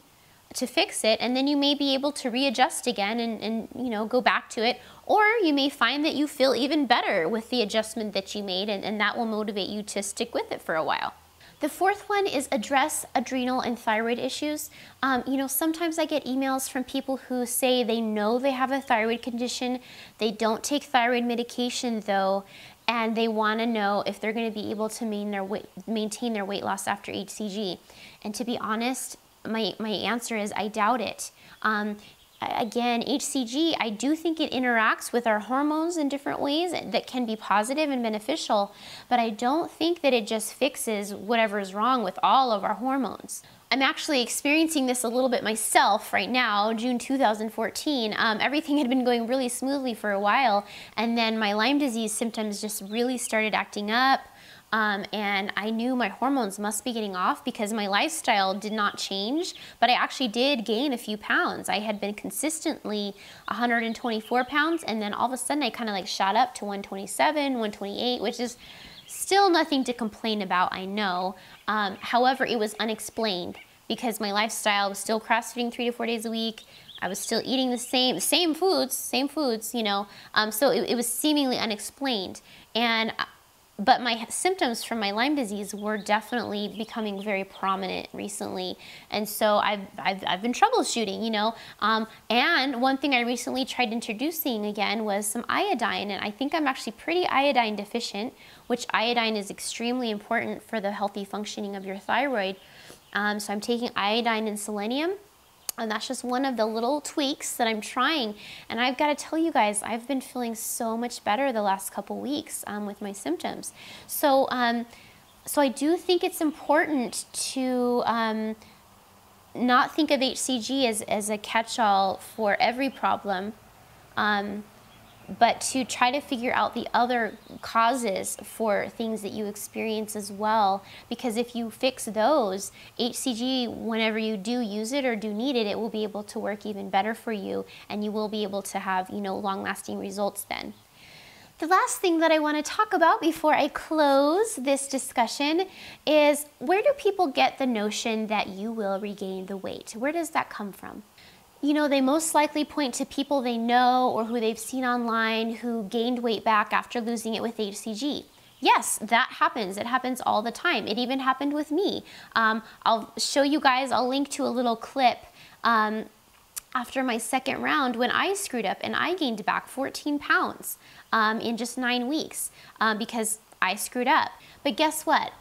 Speaker 1: to fix it, and then you may be able to readjust again and you know, go back to it. Or you may find that you feel even better with the adjustment that you made, and that will motivate you to stick with it for a while. The fourth one is address adrenal and thyroid issues. You know, sometimes I get emails from people who say they know they have a thyroid condition, they don't take thyroid medication though, and they want to know if they're going to be able to maintain their weight loss after hCG. And to be honest, my answer is I doubt it. Again, hCG, I do think it interacts with our hormones in different ways that can be positive and beneficial, but I don't think that it just fixes whatever is wrong with all of our hormones. I'm actually experiencing this a little bit myself right now, June 2014. Everything had been going really smoothly for a while, and then my Lyme disease symptoms just really started acting up. And I knew my hormones must be getting off because my lifestyle did not change, but I actually did gain a few pounds. I had been consistently 124 pounds, and then all of a sudden I kind of like shot up to 127, 128, which is still nothing to complain about, I know. However, it was unexplained because my lifestyle was still CrossFitting 3 to 4 days a week. I was still eating the same foods, you know. So it was seemingly unexplained. But my symptoms from my Lyme disease were definitely becoming very prominent recently. And so I've been troubleshooting, you know. And one thing I recently tried introducing again was some iodine. And I think I'm actually pretty iodine deficient, which iodine is extremely important for the healthy functioning of your thyroid. So I'm taking iodine and selenium. And that's just one of the little tweaks that I'm trying. And I've got to tell you guys, I've been feeling so much better the last couple weeks with my symptoms. So, so I do think it's important to not think of hCG as a catch-all for every problem, but to try to figure out the other causes for things that you experience as well. Because if you fix those, hCG, whenever you do use it or do need it, it will be able to work even better for you, and you will be able to have, you know, long-lasting results then. The last thing that I want to talk about before I close this discussion is, where do people get the notion that you will regain the weight? Where does that come from? you know, they most likely point to people they know or who they've seen online who gained weight back after losing it with hCG. Yes, that happens. It happens all the time. It even happened with me. I'll show you guys, I'll link to a little clip after my second round when I screwed up and I gained back 14 pounds in just 9 weeks because I screwed up. But guess what?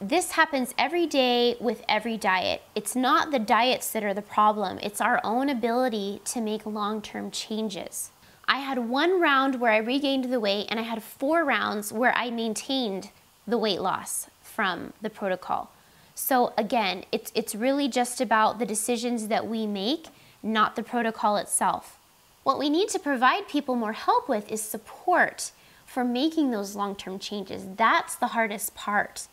Speaker 1: This happens every day with every diet. It's not the diets that are the problem. It's our own ability to make long-term changes. I had 1 round where I regained the weight, and I had 4 rounds where I maintained the weight loss from the protocol. So again, it's really just about the decisions that we make, not the protocol itself. What we need to provide people more help with is support for making those long-term changes. That's the hardest part.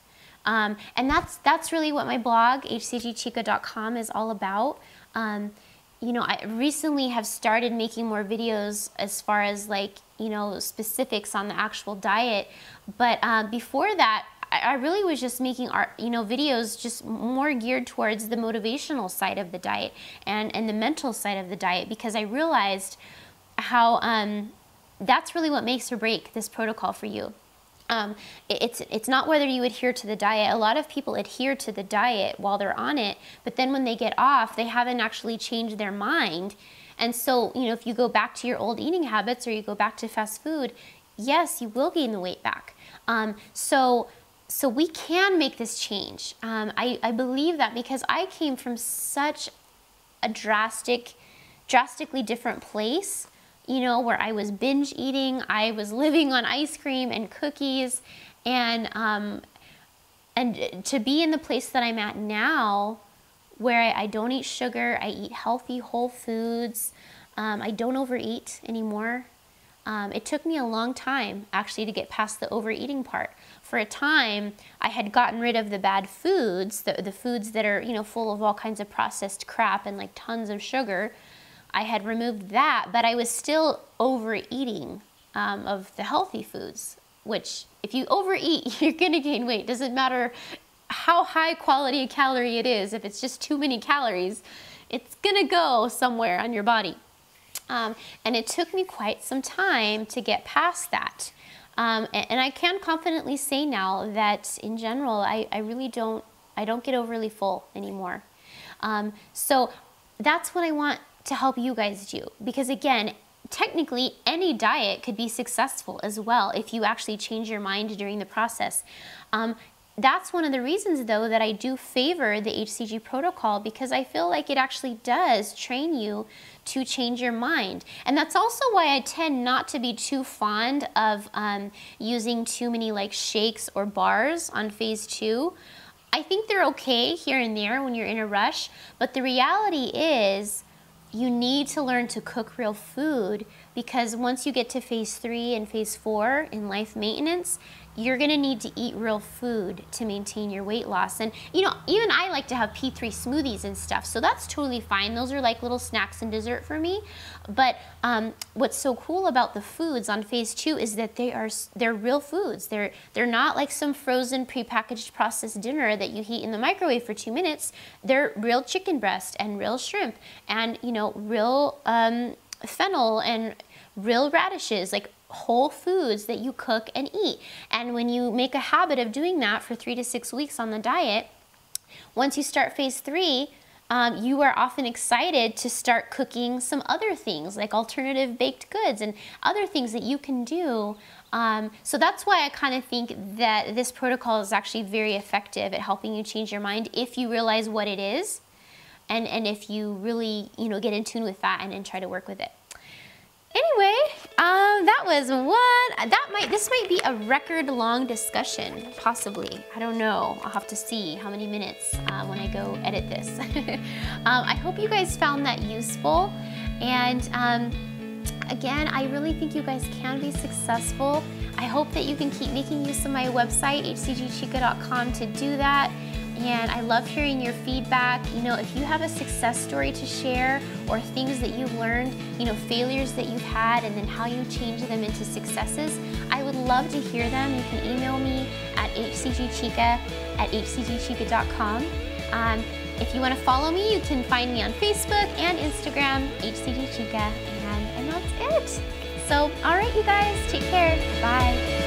Speaker 1: And that's really what my blog, hcgchica.com, is all about. You know, I recently have started making more videos as far as like, you know, specifics on the actual diet. But before that, I really was just making videos just more geared towards the motivational side of the diet and the mental side of the diet, because I realized how that's really what makes or break this protocol for you. It's not whether you adhere to the diet. A lot of people adhere to the diet while they're on it, but then when they get off, they haven't actually changed their mind. And so, you know, if you go back to your old eating habits or you go back to fast food, yes, you will gain the weight back. So we can make this change. I believe that because I came from such a drastically different place, you know, where I was binge eating, I was living on ice cream and cookies, and to be in the place that I'm at now, where I don't eat sugar, I eat healthy, whole foods, I don't overeat anymore. It took me a long time actually to get past the overeating part. For a time, I had gotten rid of the bad foods, the foods that are, you know, full of all kinds of processed crap and like tons of sugar. I had removed that, but I was still overeating of the healthy foods, which if you overeat, you're gonna gain weight. Doesn't matter how high quality a calorie it is. If it's just too many calories, it's gonna go somewhere on your body. And it took me quite some time to get past that. And I can confidently say now that in general, I don't get overly full anymore. So that's what I want to help you guys do, because again, technically any diet could be successful as well if you actually change your mind during the process. That's one of the reasons though that I do favor the hCG protocol, because I feel like it actually does train you to change your mind. And that's also why I tend not to be too fond of using too many like shakes or bars on phase 2. I think they're okay here and there when you're in a rush, but the reality is you need to learn to cook real food, because once you get to phase 3 and phase 4 in life maintenance, you're gonna need to eat real food to maintain your weight loss. And you know, even I like to have P3 smoothies and stuff, so that's totally fine. Those are like little snacks and dessert for me. But what's so cool about the foods on phase 2 is that they're real foods. They're not like some frozen prepackaged processed dinner that you heat in the microwave for 2 minutes. They're real chicken breast and real shrimp and, you know, real fennel and real radishes, like whole foods that you cook and eat. And when you make a habit of doing that for 3 to 6 weeks on the diet, once you start phase 3, you are often excited to start cooking some other things like alternative baked goods and other things that you can do. So that's why I kind of think that this protocol is actually very effective at helping you change your mind if you realize what it is, and if you really, you know, get in tune with that and try to work with it. Anyway, that was this might be a record-long discussion, possibly. I don't know. I'll have to see how many minutes when I go edit this. I hope you guys found that useful. And again, I really think you guys can be successful. I hope that you can keep making use of my website, hcgchica.com, to do that. And I love hearing your feedback. You know, if you have a success story to share or things that you've learned, you know, failures that you've had and then how you change them into successes, I would love to hear them. You can email me at hcgchica@hcgchica.com. If you want to follow me, you can find me on Facebook and Instagram, hCG Chica, and that's it. So, all right, you guys, take care. Bye.